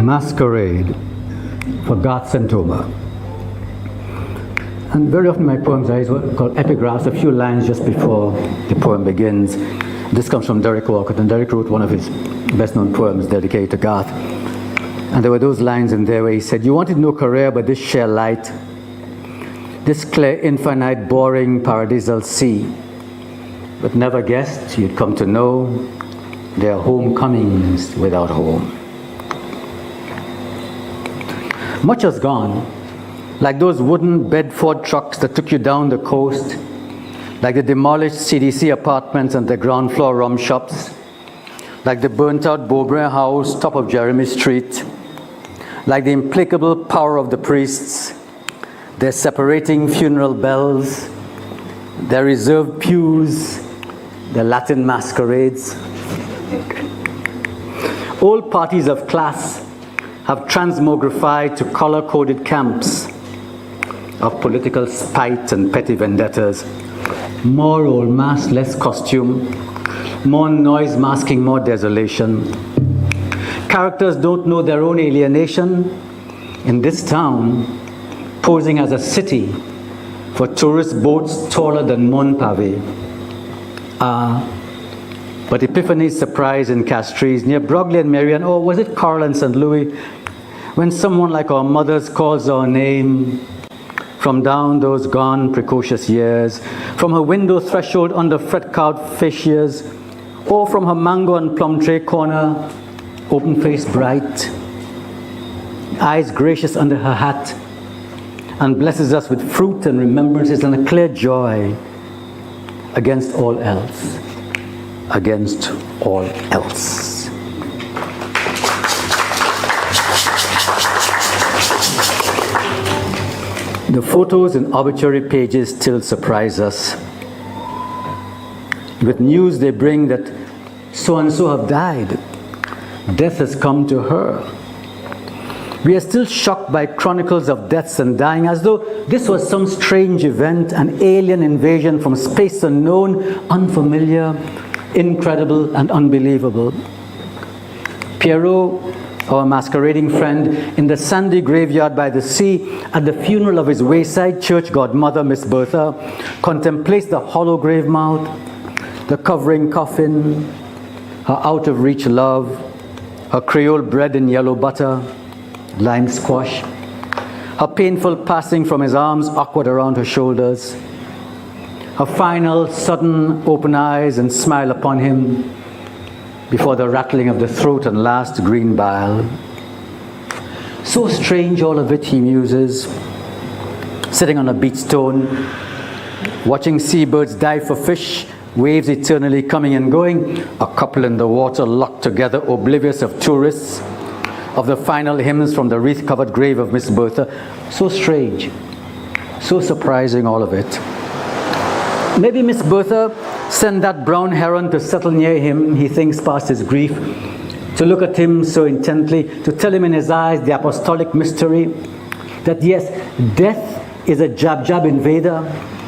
Masquerade for Garth Santoma. And very often my poems are what called epigraphs, a few lines just before the poem begins. This comes from Derek Walcott, and Derek wrote one of his best-known poems dedicated to Garth. And there were those lines in there where he said, "You wanted no career but this sheer light, this clear, infinite, boring, paradisal sea, but never guessed you'd come to know there are homecomings without home." Much has gone, like those wooden Bedford trucks that took you down the coast, like the demolished CDC apartments and the ground floor rum shops, like the burnt-out Beaubrun house top of Jeremy Street, like the implacable power of the priests, their separating funeral bells, their reserved pews, their Latin masquerades. Old parties of class have transmogrified to color-coded camps of political spite and petty vendettas. More old mask, less costume. More noise masking, more desolation. Characters don't know their own alienation in this town, posing as a city for tourist boats taller than Mon Pavé. But Epiphany's surprise in Castries, near Brogley and Marion, or was it Carl and St. Louis, when someone like our mothers calls our name from down those gone precocious years, from her window threshold under fret-carved fascias, or from her mango and plum tray corner, open-faced bright, eyes gracious under her hat, and blesses us with fruit and remembrances and a clear joy against all else. Against all else. The photos and obituary pages still surprise us. With news they bring that so-and-so have died. Death has come to her. We are still shocked by chronicles of deaths and dying, as though this was some strange event, an alien invasion from space unknown, unfamiliar, incredible and unbelievable. Pierrot, our masquerading friend, in the sandy graveyard by the sea, at the funeral of his wayside church godmother, Miss Bertha, contemplates the hollow grave mouth, the covering coffin, her out-of-reach love, her Creole bread and yellow butter, lime squash, her painful passing from his arms awkward around her shoulders, her final, sudden open eyes and smile upon him before the rattling of the throat and last green bile. So strange all of it, he muses, sitting on a beach stone, watching seabirds dive for fish, waves eternally coming and going, a couple in the water locked together, oblivious of tourists, of the final hymns from the wreath-covered grave of Miss Bertha. So strange. So surprising, all of it. Maybe Miss Bertha sent that brown heron to settle near him, he thinks past his grief, to look at him so intently, to tell him in his eyes the apostolic mystery, that yes, death is a jab-jab invader,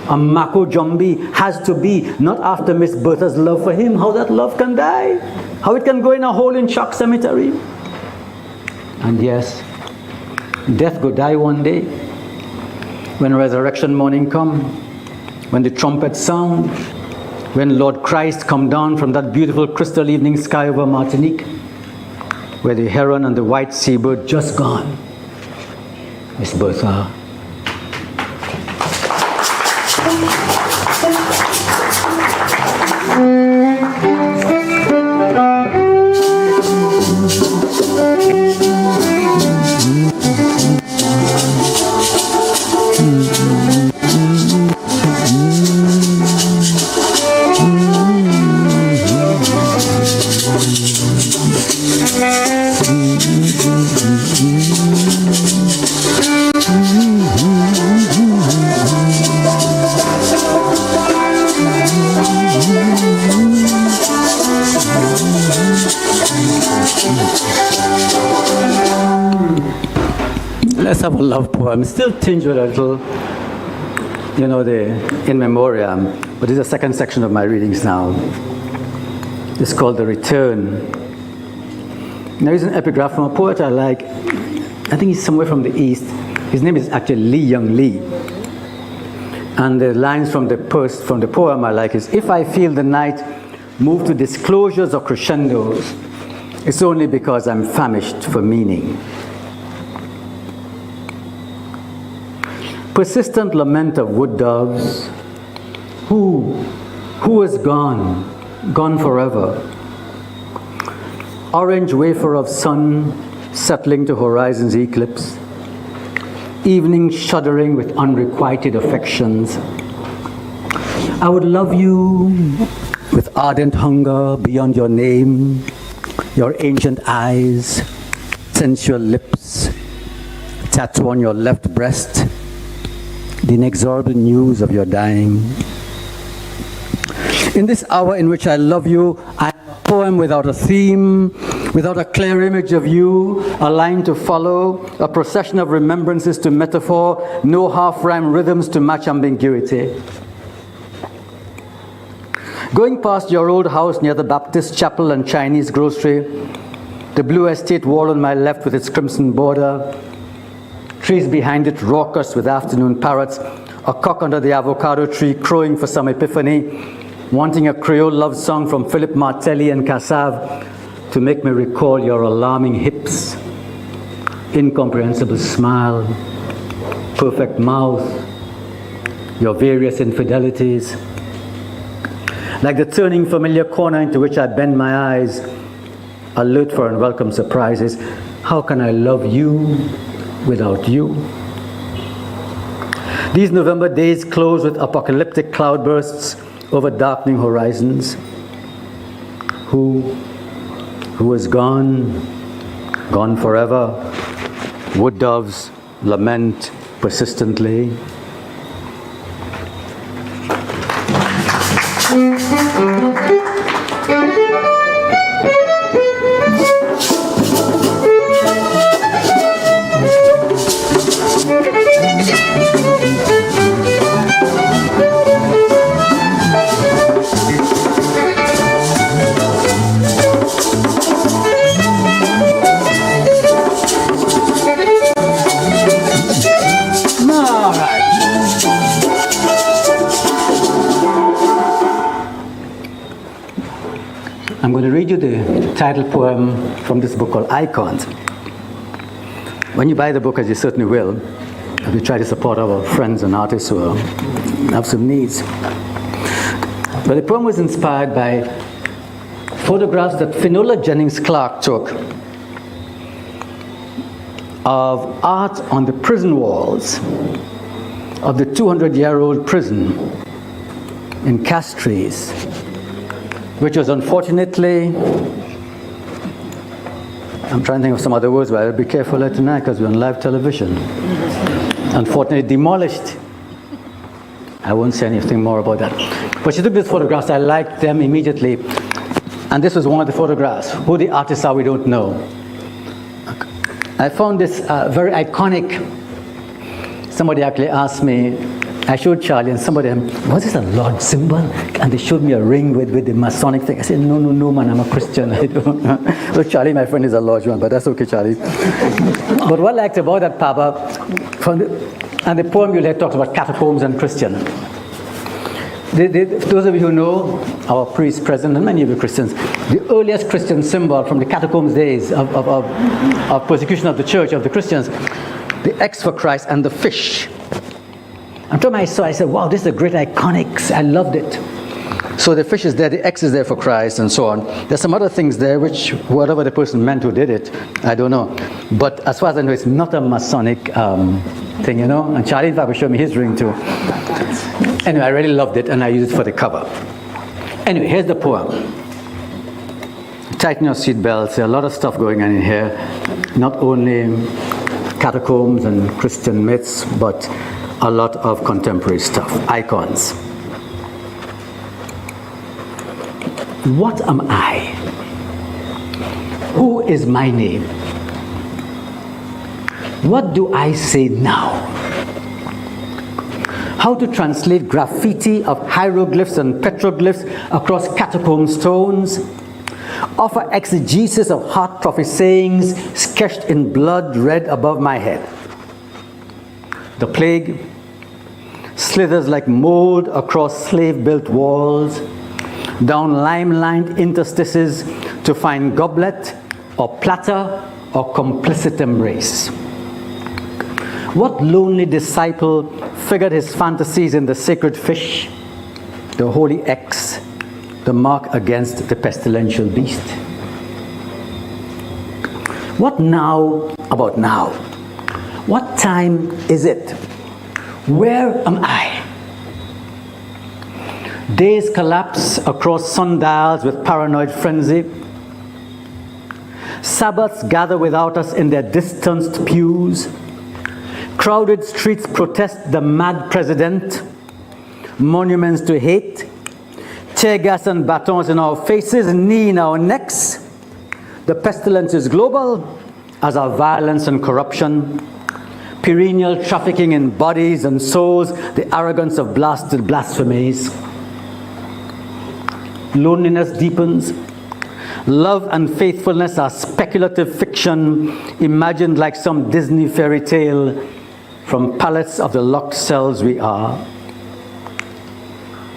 a Mako Jombi has to be, not after Miss Bertha's love for him, how that love can die, how it can go in a hole in Shock Cemetery. And yes, death go die one day, when resurrection morning come, when the trumpets sound, when Lord Christ come down from that beautiful crystal evening sky over Martinique, where the heron and the white seabird just gone. Miss Bertha. Let's have a love poem, still tinged with a little, the in memoriam, but this is the second section of my readings now. It's called The Return. Now, here's an epigraph from a poet I like. I think he's somewhere from the East. His name is actually Lee Young Lee. And the lines from the poem I like is, if I feel the night move to disclosures or crescendos, it's only because I'm famished for meaning. Persistent lament of wood doves, who is gone forever. Orange wafer of sun settling to horizon's eclipse. Evening shuddering with unrequited affections. I would love you with ardent hunger beyond your name, your ancient eyes, sensual lips, tattoo on your left breast, the inexorable news of your dying. In this hour in which I love you, I am a poem without a theme, without a clear image of you, a line to follow, a procession of remembrances to metaphor, no half-rhyme rhythms to match ambiguity. Going past your old house near the Baptist chapel and Chinese grocery, the blue estate wall on my left with its crimson border, trees behind it raucous with afternoon parrots, a cock under the avocado tree crowing for some epiphany, wanting a Creole love song from Philip Martelly and Cassav to make me recall your alarming hips, incomprehensible smile, perfect mouth, your various infidelities. Like the turning familiar corner into which I bend my eyes, alert for unwelcome surprises. How can I love you without you? These November days close with apocalyptic cloudbursts over darkening horizons. Who is gone forever? Wood doves lament persistently. I'm going to read you the title poem from this book called IKONS. When you buy the book, as you certainly will, we try to support our friends and artists who have some needs. But the poem was inspired by photographs that Finola Jennings Clark took of art on the prison walls of the 200-year-old prison in Castries, which was unfortunately, I'm trying to think of some other words, but I'll be careful tonight because we're on live television. Unfortunately demolished I won't say anything more about that. But she took these photographs. I liked them immediately. And this was one of the photographs. Who the artists are, we don't know. I found this very iconic. Somebody actually asked me, I showed Charlie and somebody, was this a Lord symbol? And they showed me a ring with the Masonic thing. I said, no, man, I'm a Christian. I don't know. So Charlie, my friend, is a Lodge one, but that's okay, Charlie. But what I liked about that, Papa, and the poem you talks about catacombs and Christian. Those of you who know our priest present and many of you Christians, the earliest Christian symbol from the catacombs days of persecution of the church, of the Christians, the X for Christ and the fish. Until I saw, I said, wow, this is a great iconics. I loved it. So the fish is there, the X is there for Christ, and so on. There's some other things there which, whatever the person meant who did it, I don't know. But as far as I know, it's not a Masonic thing, you know. And Charlie, in fact, will show me his ring too. Anyway, I really loved it, and I used it for the cover. Anyway, here's the poem. Tighten your seatbelts. There are a lot of stuff going on in here. Not only catacombs and Christian myths, but a lot of contemporary stuff. Icons. What am I? Who is my name? What do I say now? How to translate graffiti of hieroglyphs and petroglyphs across catacomb stones? Offer exegesis of heart prophet sayings sketched in blood red above my head. The plague slithers like mold across slave-built walls, down lime-lined interstices to find goblet or platter or complicit embrace. What lonely disciple figured his fantasies in the sacred fish, the holy X, the mark against the pestilential beast? What now about now? What time is it? Where am I? Days collapse across sundials with paranoid frenzy. Sabbaths gather without us in their distanced pews. Crowded streets protest the mad president. Monuments to hate. Tear gas and batons in our faces, knee in our necks. The pestilence is global, as are violence and corruption. Perennial trafficking in bodies and souls, the arrogance of blasted blasphemies. Loneliness deepens. Love and faithfulness are speculative fiction, imagined like some Disney fairy tale. From pallets of the locked cells we are.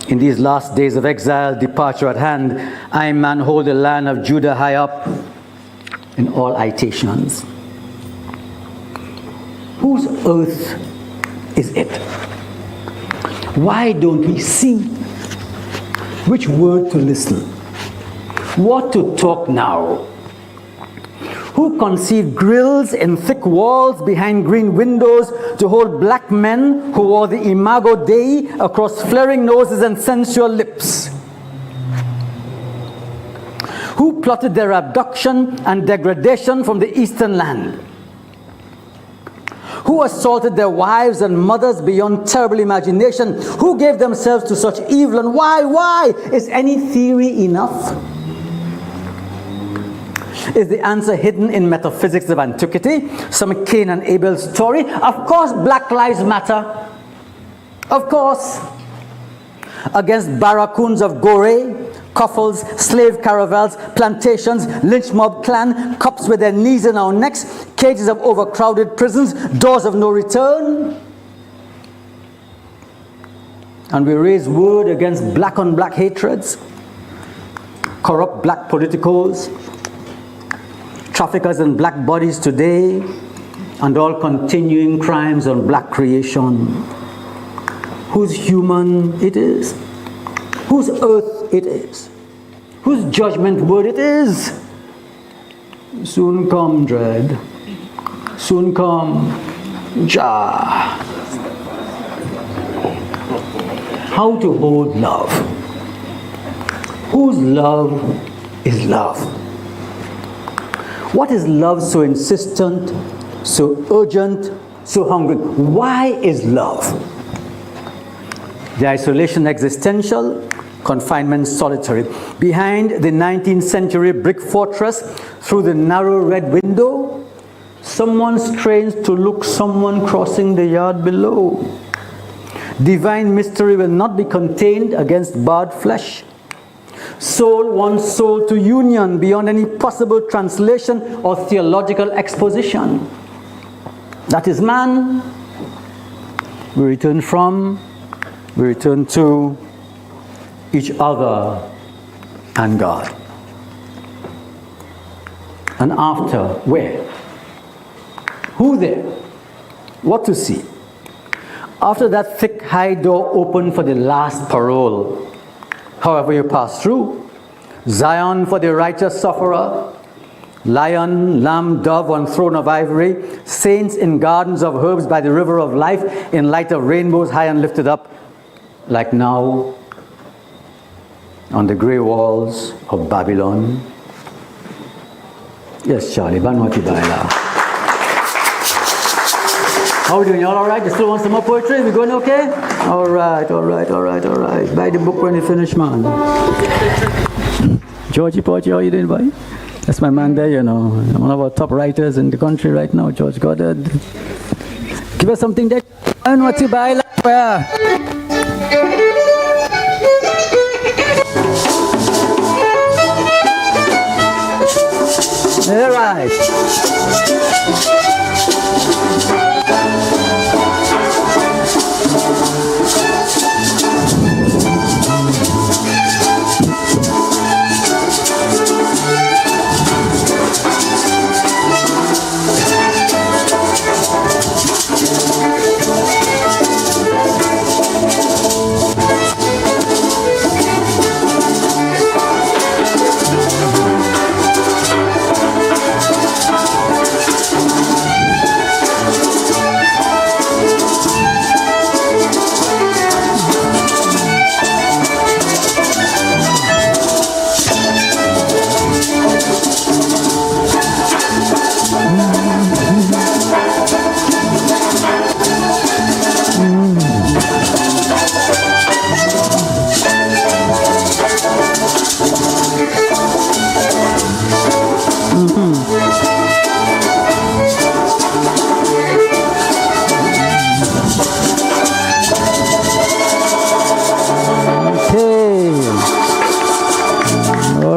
In these last days of exile, departure at hand, I, man, hold the land of Judah high up in all itations. Whose earth is it? Why don't we see? Which word to listen? What to talk now? Who conceived grills in thick walls behind green windows to hold black men who wore the imago Dei across flaring noses and sensual lips? Who plotted their abduction and degradation from the eastern land? Who assaulted their wives and mothers beyond terrible imagination? Who gave themselves to such evil, and why? Why? Is any theory enough? Is the answer hidden in metaphysics of antiquity? Some Cain and Abel story? Of course, Black Lives Matter. Of course. Against barracoons of Gore, coffles, slave caravels, plantations, lynch mob clan, cops with their knees in our necks, cages of overcrowded prisons, doors of no return. And we raise word against black on black hatreds, corrupt black politicos, traffickers in black bodies today, and all continuing crimes on black creation. Whose human it is, whose earth it is, whose judgment word it is. Soon come dread, soon come Jah. How to hold love? Whose love is love? What is love so insistent, so urgent, so hungry? Why is love? The isolation existential, confinement solitary. Behind the 19th century brick fortress, through the narrow red window, someone strains to look, someone crossing the yard below. Divine mystery will not be contained against barred flesh. Soul wants soul to union beyond any possible translation or theological exposition. That is man. We return from, we return to each other and God. And after, where? Who there? What to see? After that thick high door opened for the last parole, however you pass through, Zion for the righteous sufferer, lion, lamb, dove on throne of ivory, saints in gardens of herbs by the river of life, in light of rainbows high and lifted up, like now on the grey walls of Babylon. Yes, Charlie, Banwati Baila. How are we doing? You all right? You still want some more poetry? We going okay? All right. Buy the book when you finish, man. Georgie Porgy, how you doing, boy? That's my man there, one of our top writers in the country right now, George Goddard. Give us something there. Banwati Baila. All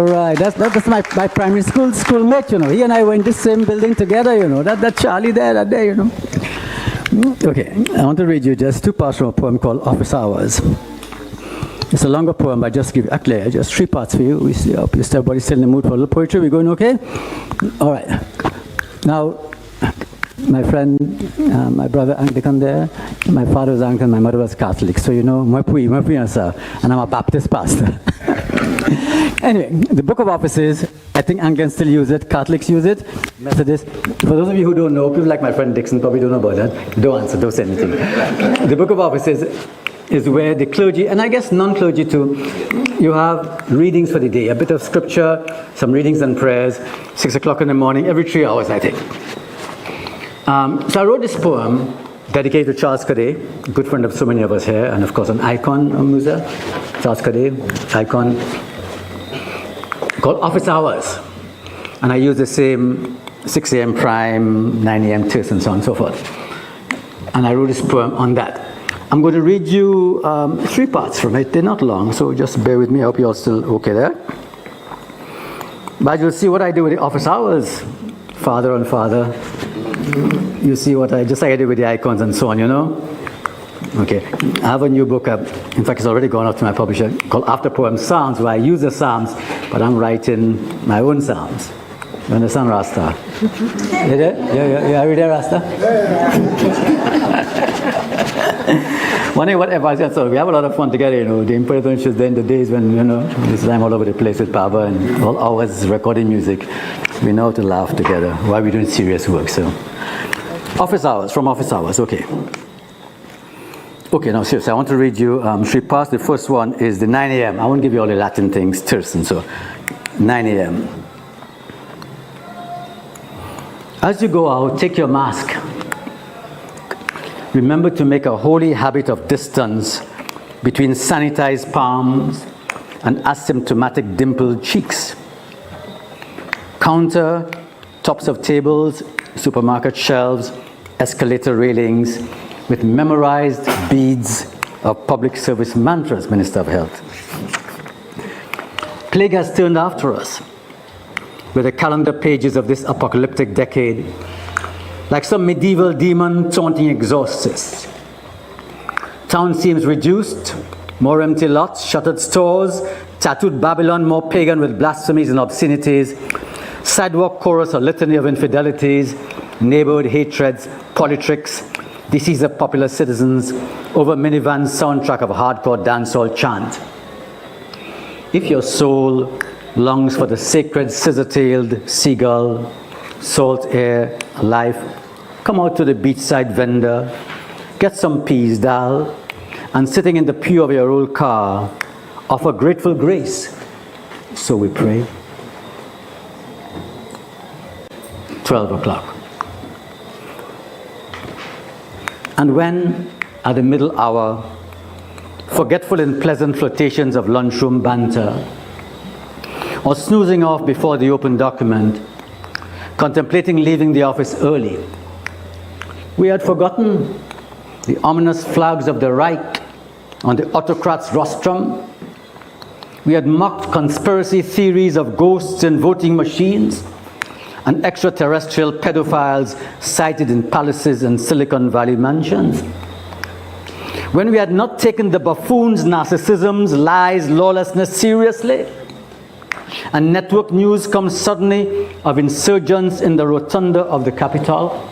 right. That's my primary schoolmate, He and I were in the same building together, That Charlie there, that day, Okay, I want to read you just two parts from a poem called Office Hours. It's a longer poem, but just just three parts for you. We see up. Everybody's still in the mood for a little poetry. We going okay? All right. Now, my friend, my brother Anglican there, my father was Anglican, my mother was Catholic. So, and I'm a Baptist pastor. Anyway, the Book of Offices, I think Anglicans still use it, Catholics use it, Methodists. For those of you who don't know, people like my friend Dixon probably don't know about that. Don't answer, don't say anything. The Book of Offices is where the clergy, and I guess non-clergy too, you have readings for the day, a bit of scripture, some readings and prayers, 6 o'clock in the morning, every 3 hours, I think. So I wrote this poem dedicated to Charles Cadet, a good friend of so many of us here, and of course an icon of Musa, Charles Cadet, icon, called Office Hours. And I use the same 6 a.m. prime, 9 a.m. test, and so on and so forth. And I wrote this poem on that. I'm going to read you 3 parts from it. They're not long, so just bear with me. I hope you're all still okay there. But you'll see what I do with the office hours, father on father. You see what just like I did with the icons and so on, Okay, I have a new book, in fact it's already gone out to my publisher, called After Poem Psalms, where I use the Psalms, but I'm writing my own Psalms. You understand, Rasta? You there? Yeah, are you there, Rasta? One thing, whatever, so we have a lot of fun together, The important is then the days when, this time all over the place with Baba and all hours recording music. We know how to laugh together while we're doing serious work, so. Office Hours, from Office Hours, okay. Okay, now seriously, I want to read you 3 parts. The first one is the 9 a.m. I won't give you all the Latin things, Tirson, so 9 a.m. As you go out, take your mask. Remember to make a holy habit of distance between sanitized palms and asymptomatic dimpled cheeks. Counter, tops of tables, supermarket shelves, escalator railings with memorized beads of public service mantras, Minister of Health. Plague has turned after us with the calendar pages of this apocalyptic decade, like some medieval demon taunting exorcists. Town seems reduced, more empty lots, shuttered stores, tattooed Babylon more pagan with blasphemies and obscenities, sidewalk chorus or litany of infidelities, neighborhood hatreds, politricks, disease of popular citizens over minivan soundtrack of hardcore dancehall chant. If your soul longs for the sacred scissor-tailed seagull, salt air, life, come out to the beachside vendor, get some peas dal, and sitting in the pew of your old car, offer grateful grace. So we pray. 12 o'clock. And when, at the middle hour, forgetful in pleasant flirtations of lunchroom banter, or snoozing off before the open document, contemplating leaving the office early, we had forgotten the ominous flags of the Reich on the autocrat's rostrum. We had mocked conspiracy theories of ghosts in voting machines and extraterrestrial pedophiles sighted in palaces and Silicon Valley mansions. When we had not taken the buffoons' narcissisms, lies, lawlessness seriously, and network news comes suddenly of insurgents in the rotunda of the Capitol,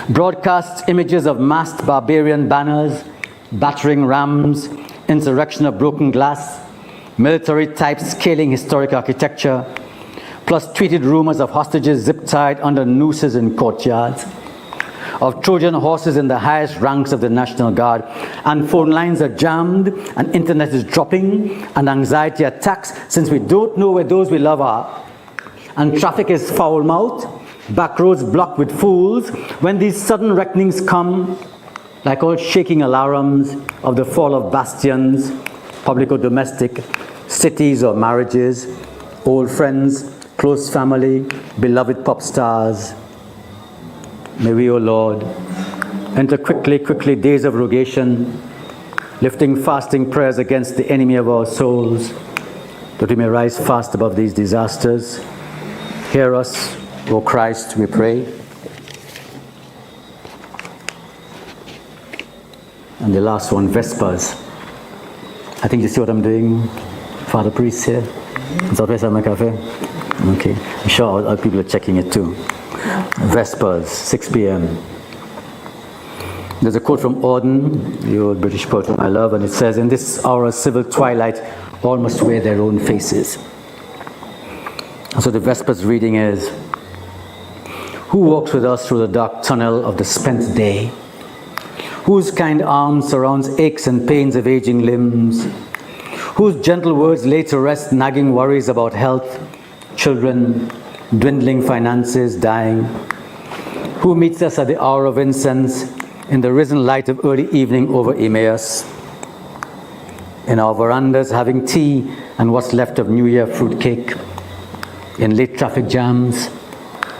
broadcasts images of masked barbarian banners, battering rams, insurrection of broken glass, military types scaling historic architecture, plus tweeted rumors of hostages zip-tied under nooses in courtyards, of Trojan horses in the highest ranks of the National Guard, and phone lines are jammed, and internet is dropping, and anxiety attacks since we don't know where those we love are, and traffic is foul-mouthed, back roads blocked with fools. When these sudden reckonings come, like all shaking alarms of the fall of bastions, public or domestic, cities or marriages, old friends, close family, beloved pop stars, may we, O Lord, enter quickly days of rogation, lifting fasting prayers against the enemy of our souls, that we may rise fast above these disasters. Hear us, O Christ, we pray. And the last one, Vespers. I think you see what I'm doing, Father Priest here? Is that where my cafe? Okay. I'm sure other people are checking it too. Vespers, 6 p.m. There's a quote from Auden, the old British poet whom I love, and it says, "In this hour of civil twilight, all must wear their own faces." And so the Vespers reading is, who walks with us through the dark tunnel of the spent day? Whose kind arm surrounds aches and pains of aging limbs? Whose gentle words lay to rest nagging worries about health, children, dwindling finances, dying? Who meets us at the hour of incense in the risen light of early evening over Emmaus? In our verandas having tea and what's left of New Year fruitcake? In late traffic jams?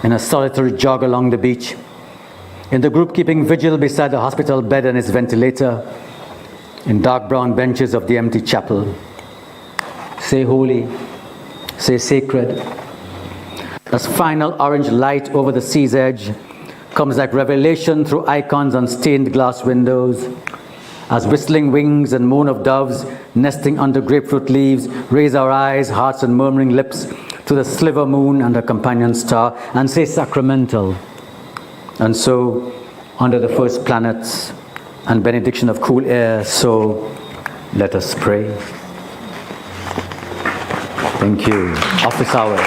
In a solitary jog along the beach? In the group keeping vigil beside the hospital bed and its ventilator? In dark brown benches of the empty chapel? Say holy, say sacred. As final orange light over the sea's edge comes like revelation through IKONS on stained glass windows, as whistling wings and moan of doves nesting under grapefruit leaves raise our eyes, hearts and murmuring lips to the sliver moon and her companion star, and say sacramental. And so, under the first planets and benediction of cool air, so let us pray. Thank you. Office hours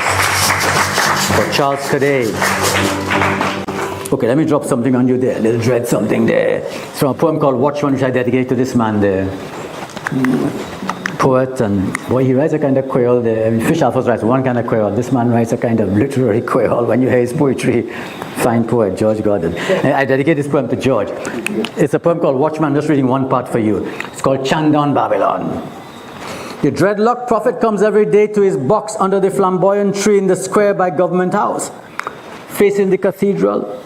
for Charles Cadet. Okay, let me drop something on you there, a little dread something there. It's from a poem called Watchman, which I dedicate to this man there. poet, and boy, he writes a kind of Creole there. I mean, Fish Alphonse writes one kind of Creole. This man writes a kind of literary Creole. When you hear his poetry, fine poet, George Gordon. And I dedicate this poem to George. It's a poem called Watchman. I'm just reading one part for you. It's called Chandon Babylon. The dreadlock prophet comes every day to his box under the flamboyant tree in the square by Government House, facing the cathedral,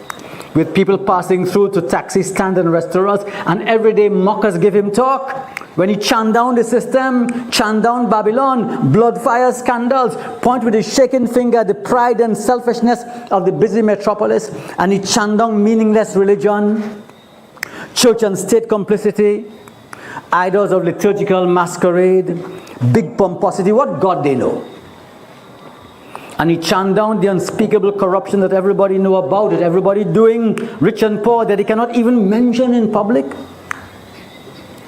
with people passing through to taxi stand and restaurants, and everyday mockers give him talk. When he chant down the system, chant down Babylon, blood fire scandals, point with his shaking finger at the pride and selfishness of the busy metropolis, and he chant down meaningless religion, church and state complicity, idols of liturgical masquerade, big pomposity. What God they know? And he chant down the unspeakable corruption that everybody know about it, everybody doing, rich and poor, that he cannot even mention in public.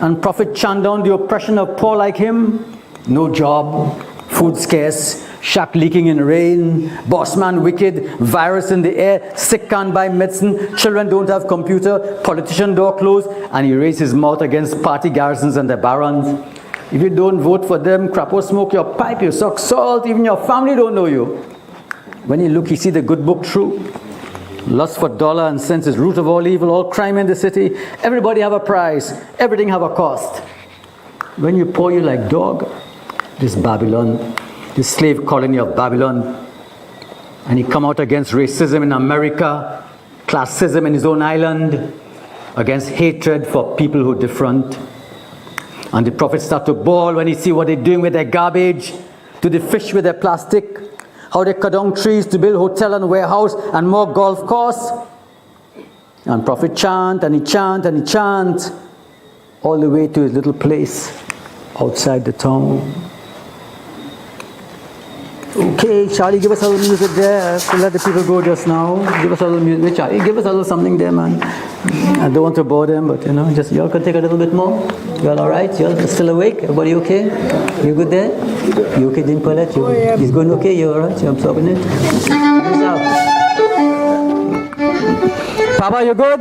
And prophet chant down the oppression of poor like him, no job, food scarce, shack leaking in rain, boss man wicked, virus in the air, sick can't buy medicine, children don't have computer, politician door closed, and he raised his mouth against party garrisons and the barons. If you don't vote for them, crap or smoke your pipe, you suck salt, even your family don't know you. When you look, you see the good book true. Lust for dollar and cents is root of all evil, all crime in the city. Everybody have a price, everything have a cost. When you pour you like dog, this Babylon, this slave colony of Babylon, and he come out against racism in America, classism in his own island, against hatred for people who different. And the prophets start to bawl when he see what they're doing with their garbage, to the fish with their plastic, how they cut down trees to build hotel and warehouse and more golf course. And prophet chant and he chant and he chant all the way to his little place outside the town. Okay, Charlie, give us a little music there to let the people go just now. Give us a little music. Charlie, give us a little something there, man. I don't want to bore them, but you know, just y'all can take a little bit more. You all right? Y'all still awake? Everybody okay? You good there? You okay, Dean Paulette? He's going okay? You all right? You absorbing it? Papa, you good?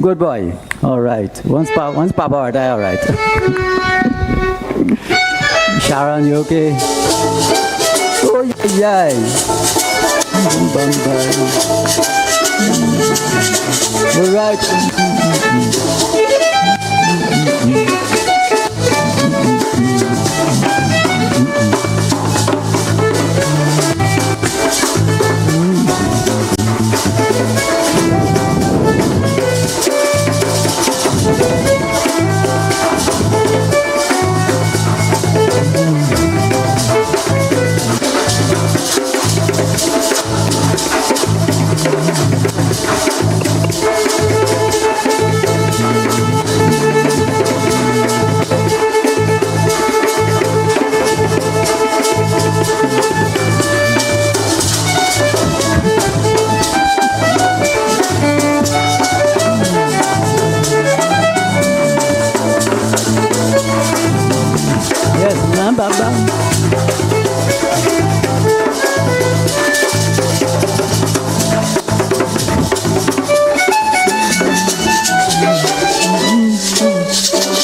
Good boy. All right. Once Papa or die, all right. Sharon, you okay? Oh, yeah. All right.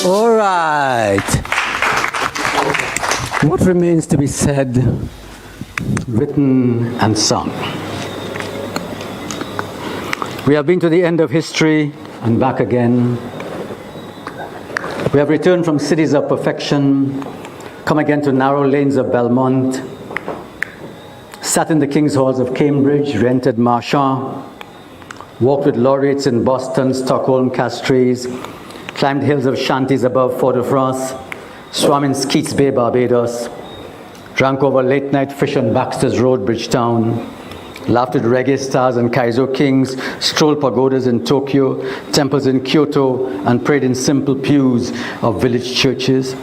All right. What remains to be said, written and sung? We have been to the end of history and back again. We have returned from cities of perfection, come again to narrow lanes of Belmont, sat in the King's Halls of Cambridge, rented Marchand, walked with laureates in Boston, Stockholm, Castries, climbed hills of shanties above Fort-de-France, swam in Skeets Bay, Barbados, drank over late-night fish on Baxter's Road, Bridgetown, laughed with reggae stars and Kaizo kings, strolled pagodas in Tokyo, temples in Kyoto, and prayed in simple pews of village churches.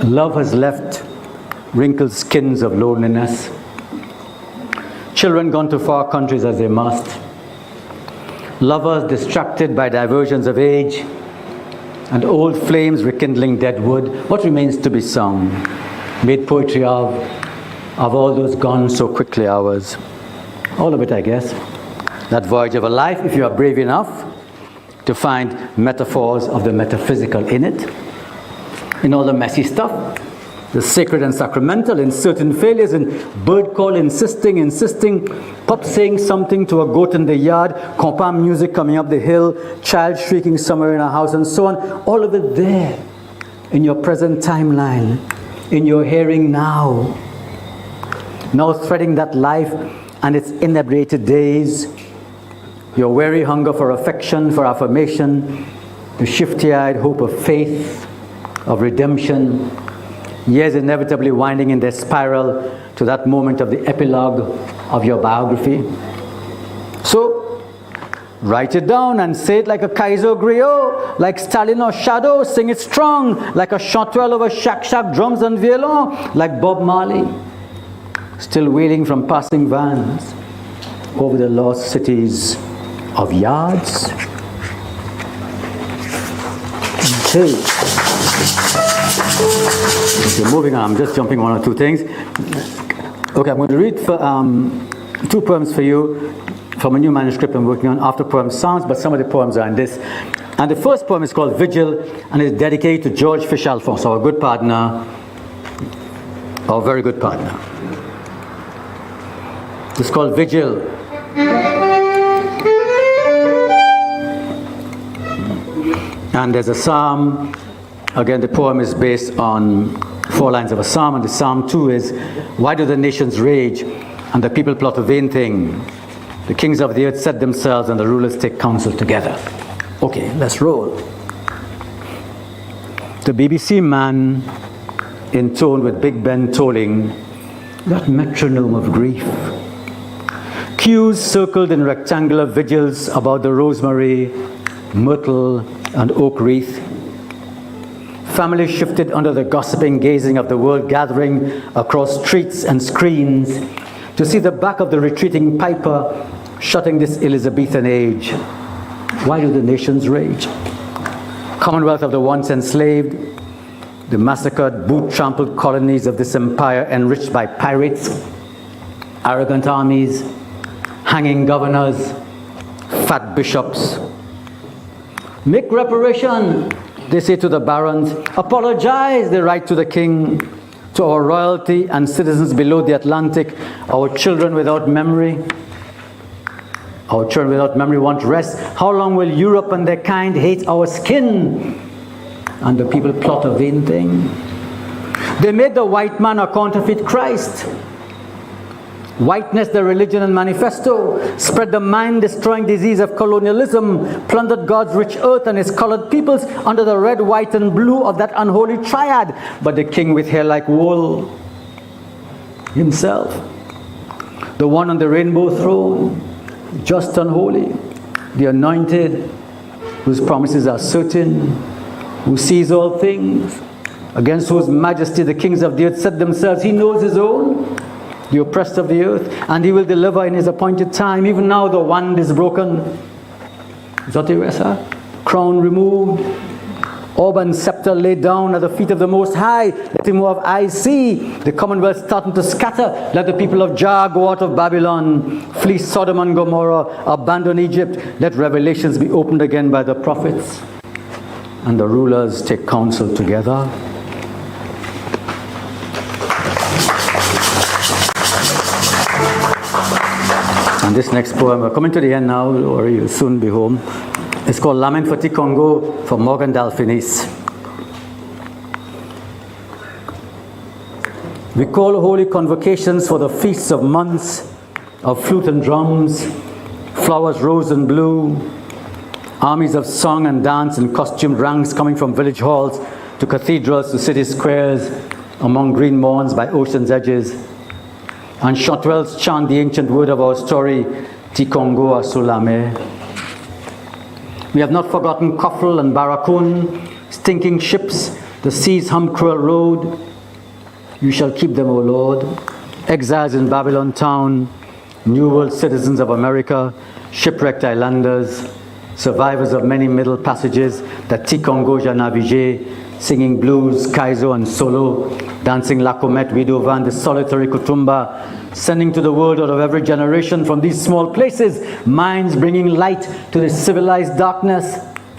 Love has left wrinkled skins of loneliness. Children gone to far countries as they must. Lovers distracted by diversions of age, and old flames rekindling dead wood. What remains to be sung? Made poetry of all those gone so quickly ours. All of it, I guess. That voyage of a life, if you are brave enough to find metaphors of the metaphysical in it. in all the messy stuff, the sacred and sacramental, in certain failures, in bird call, insisting, pup saying something to a goat in the yard, compa music coming up the hill, child shrieking somewhere in a house, and so on. All of it there in your present timeline, in your hearing now. Now threading that life and its inebriated days, your weary hunger for affection, for affirmation, the shifty-eyed hope of faith, of redemption, years inevitably winding in their spiral to that moment of the epilogue of your biography. So, write it down and say it like a Kaiser Griot, like Stalin or Shadow, sing it strong, like a chanterelle over shak-shak drums and violon, like Bob Marley, still wailing from passing vans over the lost cities of yards. Okay. Okay, moving on, I'm just jumping one or two things. Okay, I'm going to read for, 2 poems for you from a new manuscript I'm working on, after poem sounds, but some of the poems are in this. And the first poem is called Vigil, and is dedicated to George Fish-Alphonse, our good partner, our very good partner. It's called Vigil. And there's a psalm. Again, the poem is based on 4 lines of a psalm, and the psalm 2 is, why do the nations rage and the people plot a vain thing? The kings of the earth set themselves and the rulers take counsel together. Okay, let's roll. The BBC man intoned with Big Ben tolling that metronome of grief. Queues circled in rectangular vigils about the rosemary, myrtle, and oak wreath. Families shifted under the gossiping gazing of the world gathering across streets and screens to see the back of the retreating piper shutting this Elizabethan age. Why do the nations rage? Commonwealth of the once enslaved, the massacred, boot-trampled colonies of this empire enriched by pirates, arrogant armies, hanging governors, fat bishops. Make reparation, they say to the barons. Apologize, they write to the king, to our royalty and citizens below the Atlantic, our children without memory. Our children without memory want rest. How long will Europe and their kind hate our skin? And the people plot a vain thing. They made the white man a counterfeit Christ. Whiteness, the religion and manifesto, spread the mind-destroying disease of colonialism, plundered God's rich earth and his colored peoples under the red, white, and blue of that unholy triad. But the king with hair like wool, himself, the one on the rainbow throne, just and holy, the anointed, whose promises are certain, who sees all things, against whose majesty the kings of the earth set themselves. He knows his own, the oppressed of the earth, and he will deliver in his appointed time. Even now the wand is broken. Zotiresa, crown removed, orb and scepter laid down at the feet of the Most High. Let him who have eyes see. The commonwealth starting to scatter. Let the people of Jah go out of Babylon, flee Sodom and Gomorrah, abandon Egypt. Let revelations be opened again by the prophets, and the rulers take counsel together. And this next poem, we're coming to the end now, or you'll soon be home. It's called Lament for Tikongo for Morgan Dalfinis. We call holy convocations for the feasts of months, of flute and drums, flowers rose and blue, armies of song and dance in costumed ranks coming from village halls to cathedrals to city squares, among green lawns by ocean's edges. And chanterelles chant the ancient word of our story, Tikongo Asulame. We have not forgotten Kofel and Barracoon, stinking ships, the sea's hum cruel road. You shall keep them, O Lord. Exiles in Babylon town, New World citizens of America, shipwrecked islanders, survivors of many middle passages, the Tikongo Janavije, singing blues, kaizo and solo, dancing La Comète, Widovan, the solitary kutumba, sending to the world out of every generation from these small places, minds bringing light to this civilized darkness,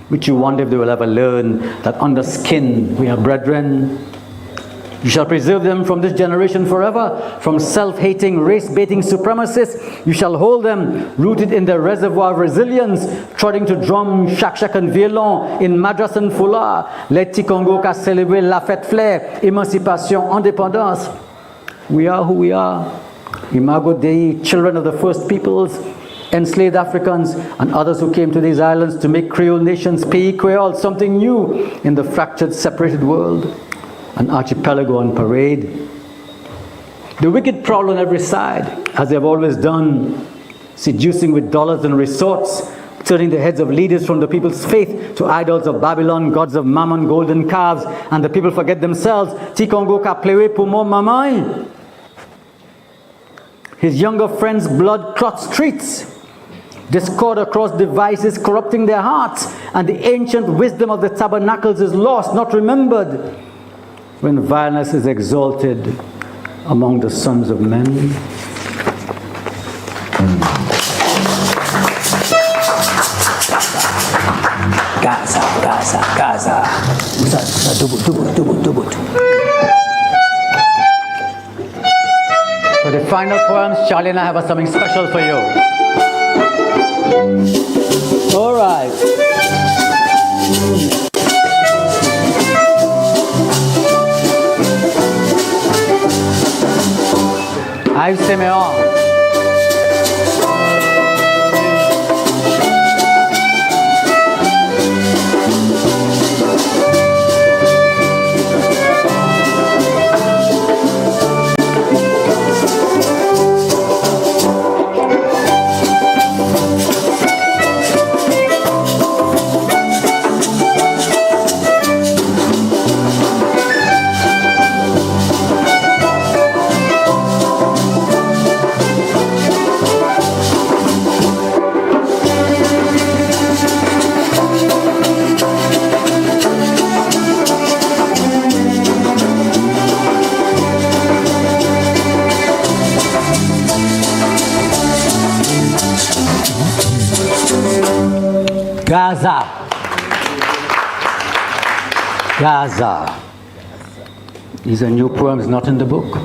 which you wonder if they will ever learn, that under skin we are brethren. You shall preserve them from this generation forever, from self-hating, race-baiting supremacists. You shall hold them rooted in their reservoir of resilience, trotting to drum, shak-shak and violon, in madras and foulard. Les petits Congo qu'a célébré la fête flair, émancipation, indépendance. We are who we are. Imago Dei, children of the first peoples, enslaved Africans, and others who came to these islands to make Creole nations, pays Creole, something new in the fractured, separated world. An archipelago on parade. The wicked prowl on every side, as they've always done, seducing with dollars and resorts, turning the heads of leaders from the people's faith to idols of Babylon, gods of Mammon, golden calves, and the people forget themselves. Tikongo ka plewe pour mon maman. His younger friends' blood clot streets. Discord across devices corrupting their hearts, and the ancient wisdom of the tabernacles is lost, not remembered. When violence is exalted among the sons of men. Gaza, Gaza, Gaza. For the final poems, Charlie and I have something special for you. All right. Yves Siméon. Gaza. Gaza. These are new poems not in the book.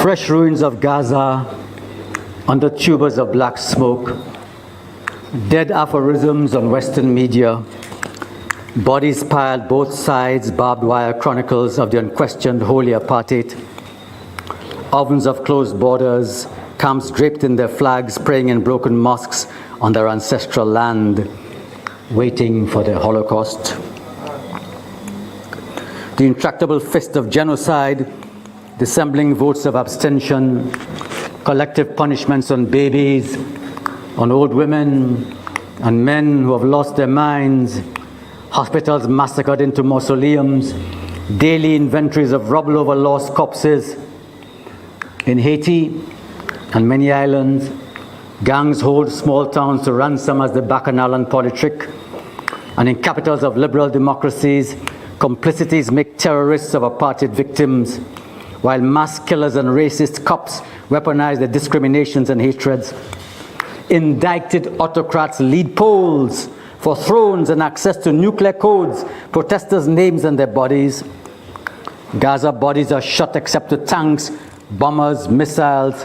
Fresh ruins of Gaza under tubers of black smoke. Dead aphorisms on Western media. Bodies piled both sides, barbed wire chronicles of the unquestioned holy apartheid. Ovens of closed borders, camps draped in their flags, praying in broken mosques on their ancestral land, waiting for their Holocaust. The intractable fist of genocide, dissembling votes of abstention, collective punishments on babies, on old women, and men who have lost their minds, hospitals massacred into mausoleums, daily inventories of rubble over lost corpses. In Haiti and many islands, gangs hold small towns to ransom as the Bacchanal and Polytrick. And in capitals of liberal democracies, complicities make terrorists of apartheid victims, while mass killers and racist cops weaponize their discriminations and hatreds. Indicted autocrats lead polls for thrones and access to nuclear codes, protesters' names and their bodies. Gaza bodies are shot except to tanks, bombers, missiles.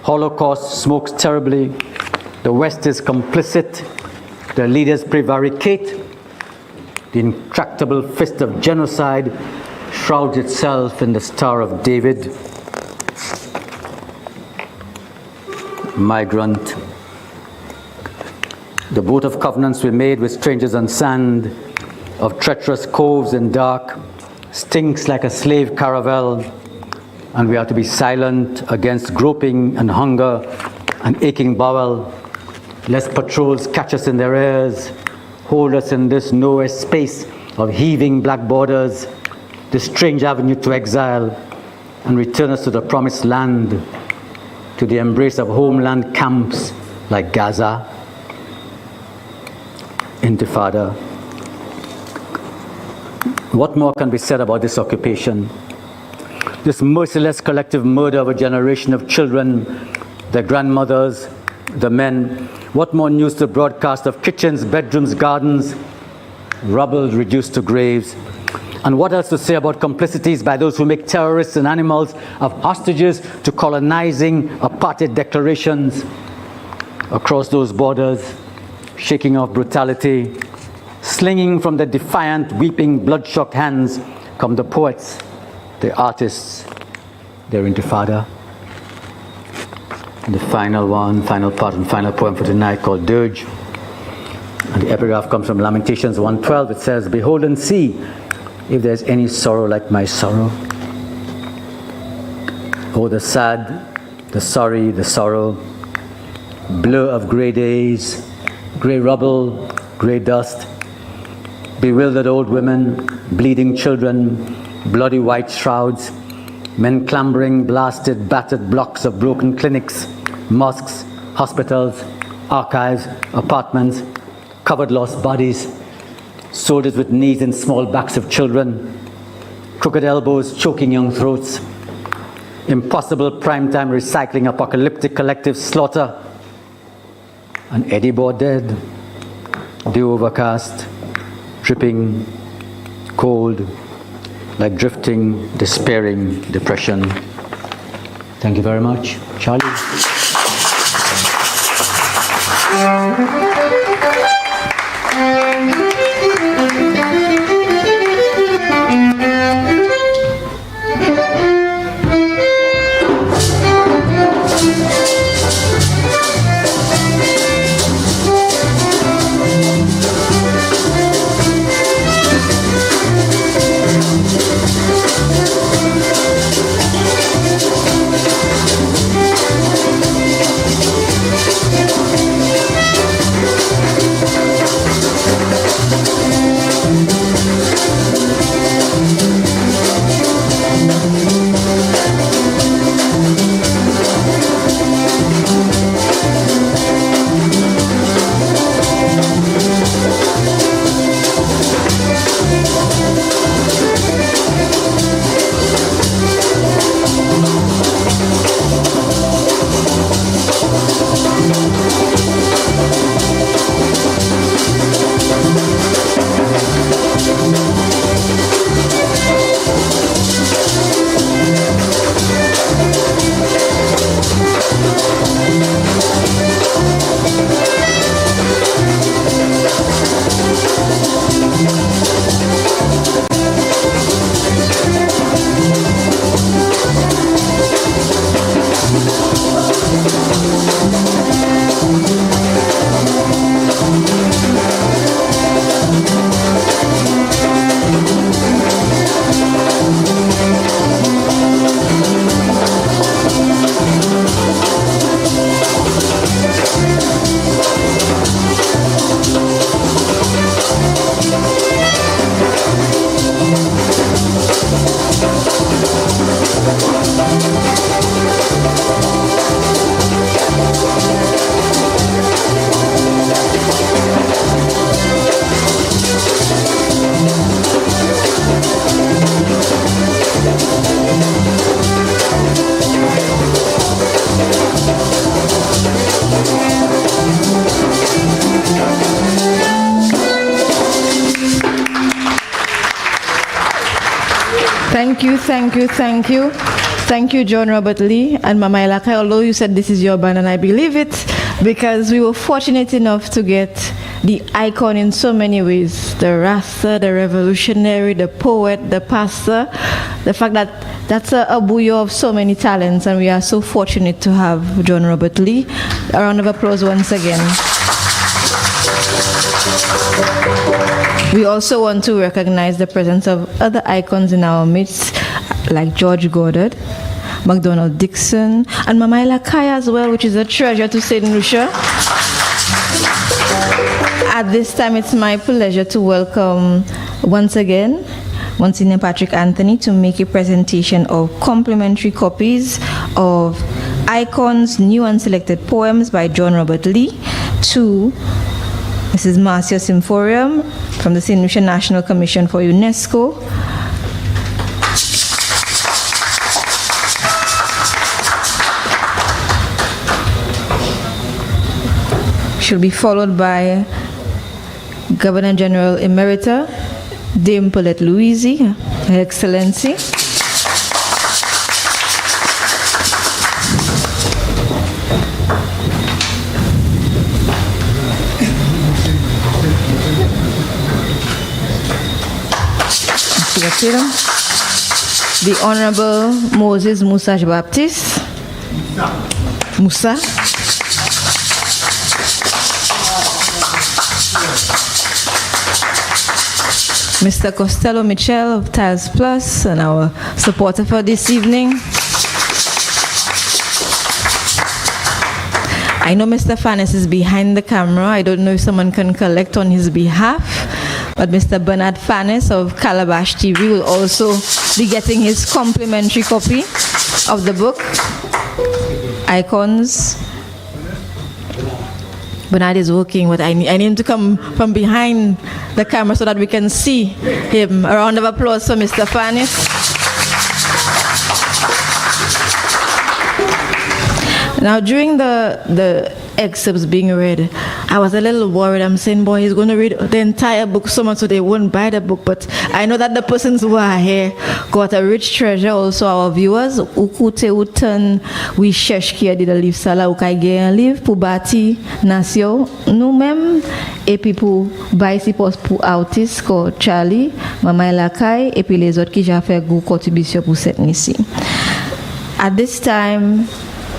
Holocaust smokes terribly. The West is complicit. The leaders prevaricate. The intractable fist of genocide shrouds itself in the Star of David. Migrant. The boat of covenants we made with strangers on sand, of treacherous coves in dark, stinks like a slave caravel, and we are to be silent against groping and hunger and aching bowel, lest patrols catch us in their ears, hold us in this nowhere space of heaving black borders, this strange avenue to exile, and return us to the promised land, to the embrace of homeland camps like Gaza. Intifada. What more can be said about this occupation? This merciless collective murder of a generation of children, their grandmothers, the men, What more news to broadcast of kitchens, bedrooms, gardens, rubble reduced to graves? And what else to say about complicities by those who make terrorists and animals of hostages to colonizing apartheid declarations across those borders, shaking off brutality, slinging from their defiant, weeping, blood-shocked hands come the poets, the artists, their intifada. And the final part and final poem for tonight called Dirge. And the epigraph comes from Lamentations 1:12. It says, "Behold and see if there's any sorrow like my sorrow. Oh, the sad, the sorry, the sorrow, blur of grey days, grey rubble, grey dust, bewildered old women, bleeding children, bloody white shrouds, men clambering blasted, battered blocks of broken clinics, mosques, hospitals, archives, apartments, covered lost bodies, soldiers with knees in small backs of children, crooked elbows choking young throats, impossible primetime recycling, apocalyptic collective slaughter, an Eddie Bohr dead, dew overcast, dripping, cold, like drifting, despairing depression." Thank you very much. Charlie. Thank you. Thank you, John Robert Lee and Mama Elaka, although you said this is your band, and I believe it, because we were fortunate enough to get the icon in so many ways. The Rasta, the revolutionary, the poet, the pastor. The fact that that's a buoy of so many talents, and we are so fortunate to have John Robert Lee. A round of applause once again. We also want to recognize the presence of other icons in our midst, like George Goddard, McDonald Dixon, and Mama Elakaya as well, which is a treasure to St. Lucia. At this time, it's my pleasure to welcome once again Monsignor Patrick Anthony to make a presentation of complimentary copies of IKONS New and Selected Poems by John Robert Lee to Mrs. Marcia Symphorium from the St. Lucia National Commission for UNESCO. She'll be followed by Governor General Emerita, Dame Paulette Louisi, Her Excellency. The Honorable Moses Musa Baptiste. Musa. Mr. Costello Michel of Tiles Plus and our supporter for this evening. I know Mr. Fanes is behind the camera. I don't know if someone can collect on his behalf, but Mr. Bernard Fanes of Calabash TV will also be getting his complimentary copy of the book, IKONS. Bernard is working, but I need him to come from behind the camera so that we can see him. A round of applause for Mr. Fanes. Now, during the excerpts being read, I was a little worried. I'm saying, boy, he's going to read the entire book so much so they won't buy the book. But I know that the persons who are here got a rich treasure. Also, our viewers, Ukute Utan, we sheshkia did a live sala ukaige live pubati nasio numem epipu baisi pos pu autis ko Charlie mamai lakai epi les autres qui j'ai fait gou contribution pour cette nisi. At this time,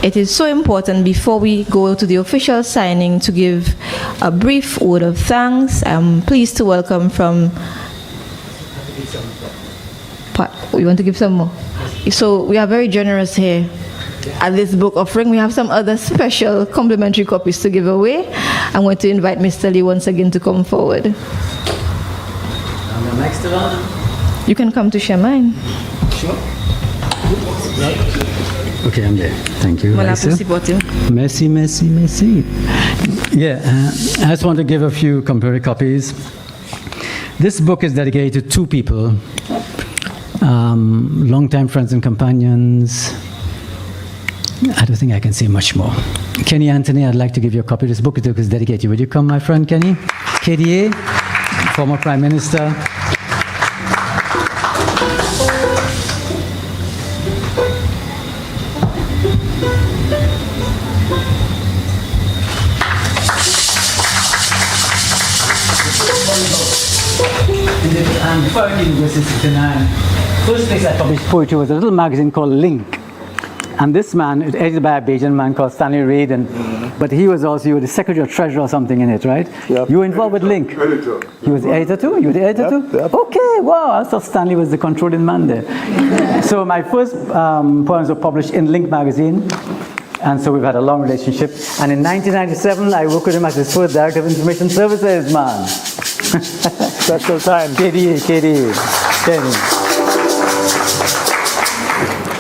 it is so important before we go to the official signing to give a brief word of thanks. I'm pleased to welcome from... You want to give some more? So we are very generous here at this book offering. We have some other special complimentary copies to give away. I'm going to invite Mr. Lee once again to come forward. And the next one. You can come to share mine. Sure. Okay, I'm there. Thank you. Voilà, Raisa. merci. Merci. Yeah, I just want to give a few complimentary copies. This book is dedicated to two people, longtime friends and companions. I don't think I can say much more. Kenny Anthony, I'd like to give you a copy of this book. It is dedicated. Would you come, my friend Kenny? KDA, former Prime Minister. And before I came to University 69, first place I published poetry was a little magazine called Link. And this man, it was edited by a Bajan man called Stanley Reid, but he was also the Secretary of Treasury or something in it, right? Yep. You were involved with Link? Editor. He was the editor too? You were the editor too? Yep. Okay, wow, I thought Stanley was the controlling man there. So my first poems were published in Link magazine, and so we've had a long relationship. And in 1997, I worked with him as his first Director of Information Services, man. Special time. KDA.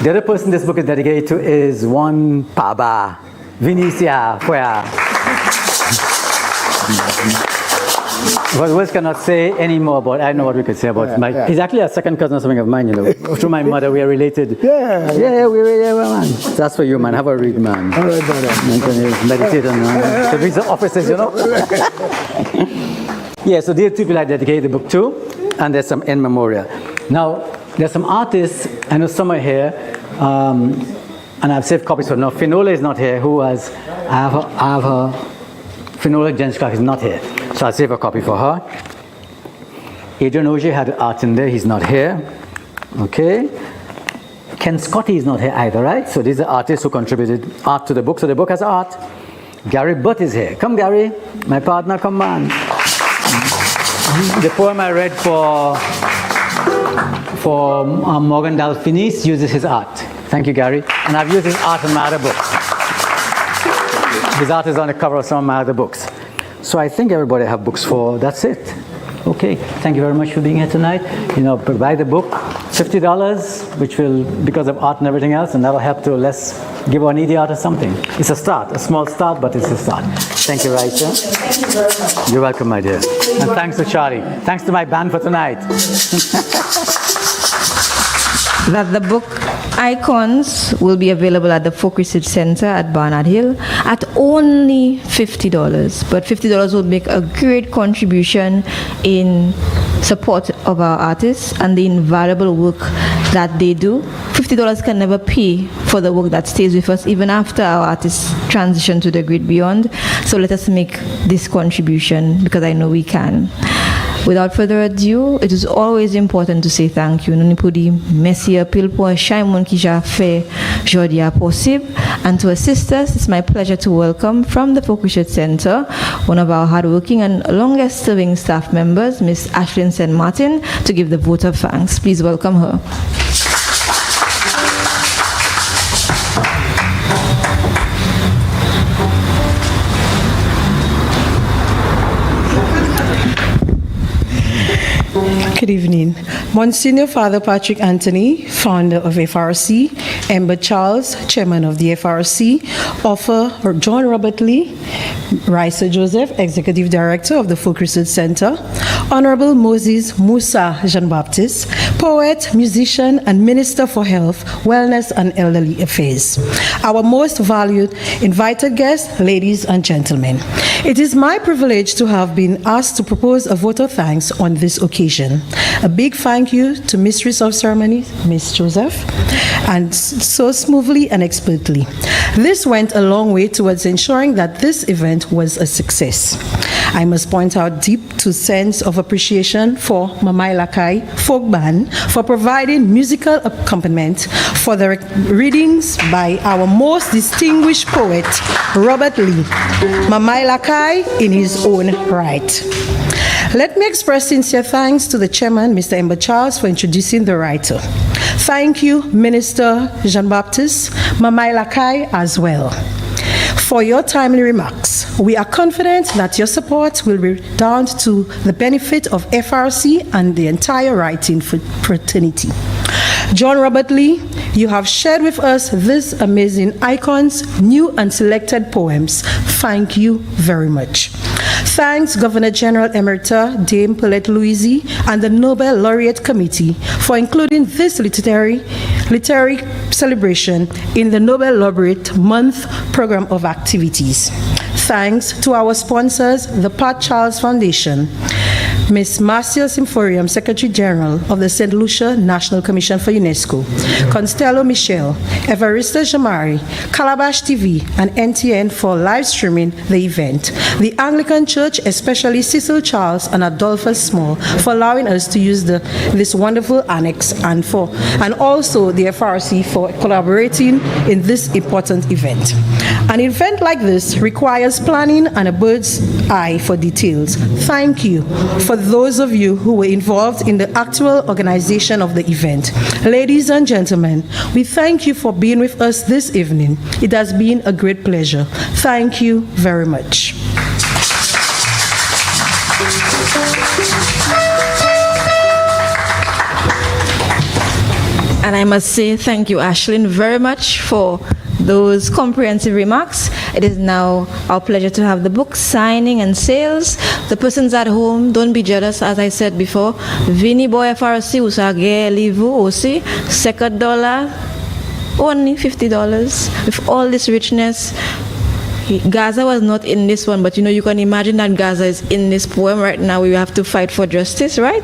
The other person this book is dedicated to is one Paba, Vinicia Fuya. But words cannot say any more about. I know what we could say about Mike. Yeah. He's actually a second cousin or something of mine, you know. Through my mother, we are related. Yeah, Man. That's for you, man. Have a read, man. All right, brother. Meditate on the visa offices, you know. Yeah, so these two people I dedicated the book to, and there's some in memoriam. Now, there's some artists, I know some are here, and I've saved copies for now. Finola is not here, who has, I have her, Finola Jenskak is not here, so I'll save a copy for her. Adrian Ogier had art in there, he's not here. Okay. Ken Scotty is not here either, right? So these are artists who contributed art to the book, so the book has art. Gary Butt is here. Come, Gary, my partner, come on. The poem I read for Morgan Dalfinis uses his art. Thank you, Gary. And I've used his art in my other books. His art is on the cover of some of my other books. So I think everybody have books for, that's it. Okay, thank you very much for being here tonight. You know, buy the book, $50, which will, because of art and everything else, and that'll help to give our needy artist something. It's a start, a small start, but it's a start. Thank you, Raisa. Thank you very much. You're welcome, my dear. And thanks to Charlie. Thanks to my band for tonight. That the book IKONS will be available at the Folk Research Center at Barnard Hill at only $50. But $50 will make a great contribution in support of our artists and the invaluable work that they do. $50 can never pay for the work that stays with us even after our artists transition to the great beyond. So let us make this contribution, because I know we can. Without further ado, it is always important to say thank you. Nous pour dire merci à pile pour chaque monde qui a fait aujourd'hui possible. And to assist us, it's my pleasure to welcome from the Folk Research Center one of our hardworking and longest-serving staff members, Miss Ashlyn St. Martin, to give the vote of thanks. Please welcome her. Good evening. Monsignor Father Patrick Anthony, founder of FRC, Ember Charles, chairman of the FRC, Author John Robert Lee, Raisa Joseph, executive director of the Folk Research Center, Honorable Moses Musa Jean-Baptiste, poet, musician, and minister for health, wellness, and elderly affairs. Our most valued invited guests, ladies and gentlemen. It is my privilege to have been asked to propose a vote of thanks on this occasion. A big thank you to Mistress of Ceremonies, Miss Joseph, and so smoothly and expertly. This went a long way towards ensuring that this event was a success. I must point out deep to sense of appreciation for Mamai Lakai Folk Band for providing musical accompaniment for the readings by our most distinguished poet, Robert Lee. Mamai Lakai in his own right. Let me express sincere thanks to the chairman, Mr. Ember Charles, for introducing the writer. Thank you, Minister Jean-Baptiste, Mamai Lakai as well, for your timely remarks. We are confident that your support will redound to the benefit of FRC and the entire writing fraternity. John Robert Lee, you have shared with us these amazing icons, new and selected poems. Thank you very much. Thanks, Governor General Emerita Dame Paulette Louisy and the Nobel Laureate Committee for including this literary celebration in the Nobel Laureate Month program of activities. Thanks to our sponsors, the Pat Charles Foundation, Ms. Marcia Symphorium, Secretary General of the St. Lucia National Commission for UNESCO, Constello Michel, Evarista Jamari, Calabash TV, and NTN for live streaming the event, the Anglican Church, especially Cecil Charles and Adolphus Small, for allowing us to use this wonderful annex, and also the FRC for collaborating in this important event. An event like this requires planning and a bird's eye for details. Thank you for those of you who were involved in the actual organization of the event. Ladies and gentlemen, we thank you for being with us this evening. It has been a great pleasure. Thank you very much. And I must say thank you, Ashlyn, very much for those comprehensive remarks. It is now our pleasure to have the book signing and sales. The persons at home, don't be jealous, as I said before. Vini boy FRC usage livu osi $2 only $50. With all this richness, Gaza was not in this one, but you can imagine that Gaza is in this poem right now. We have to fight for justice, right?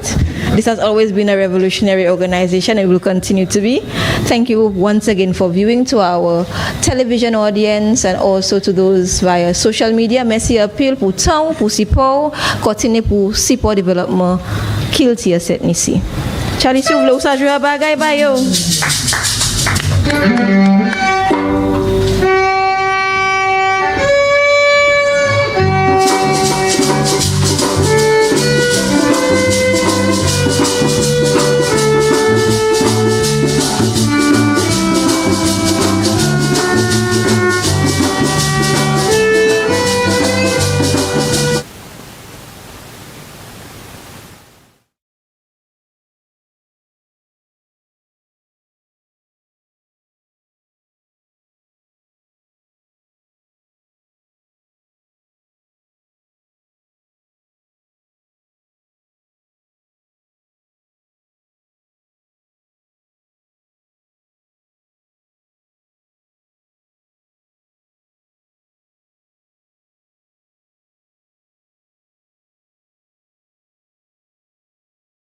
This has always been a revolutionary organization and will continue to be. Thank you once again for viewing, to our television audience and also to those via social media. Merci appeal pour temps, pour support, continuer pour support développement kilti a set nisi. Charlie, si vous voulez, ça joue à bagay ba yo.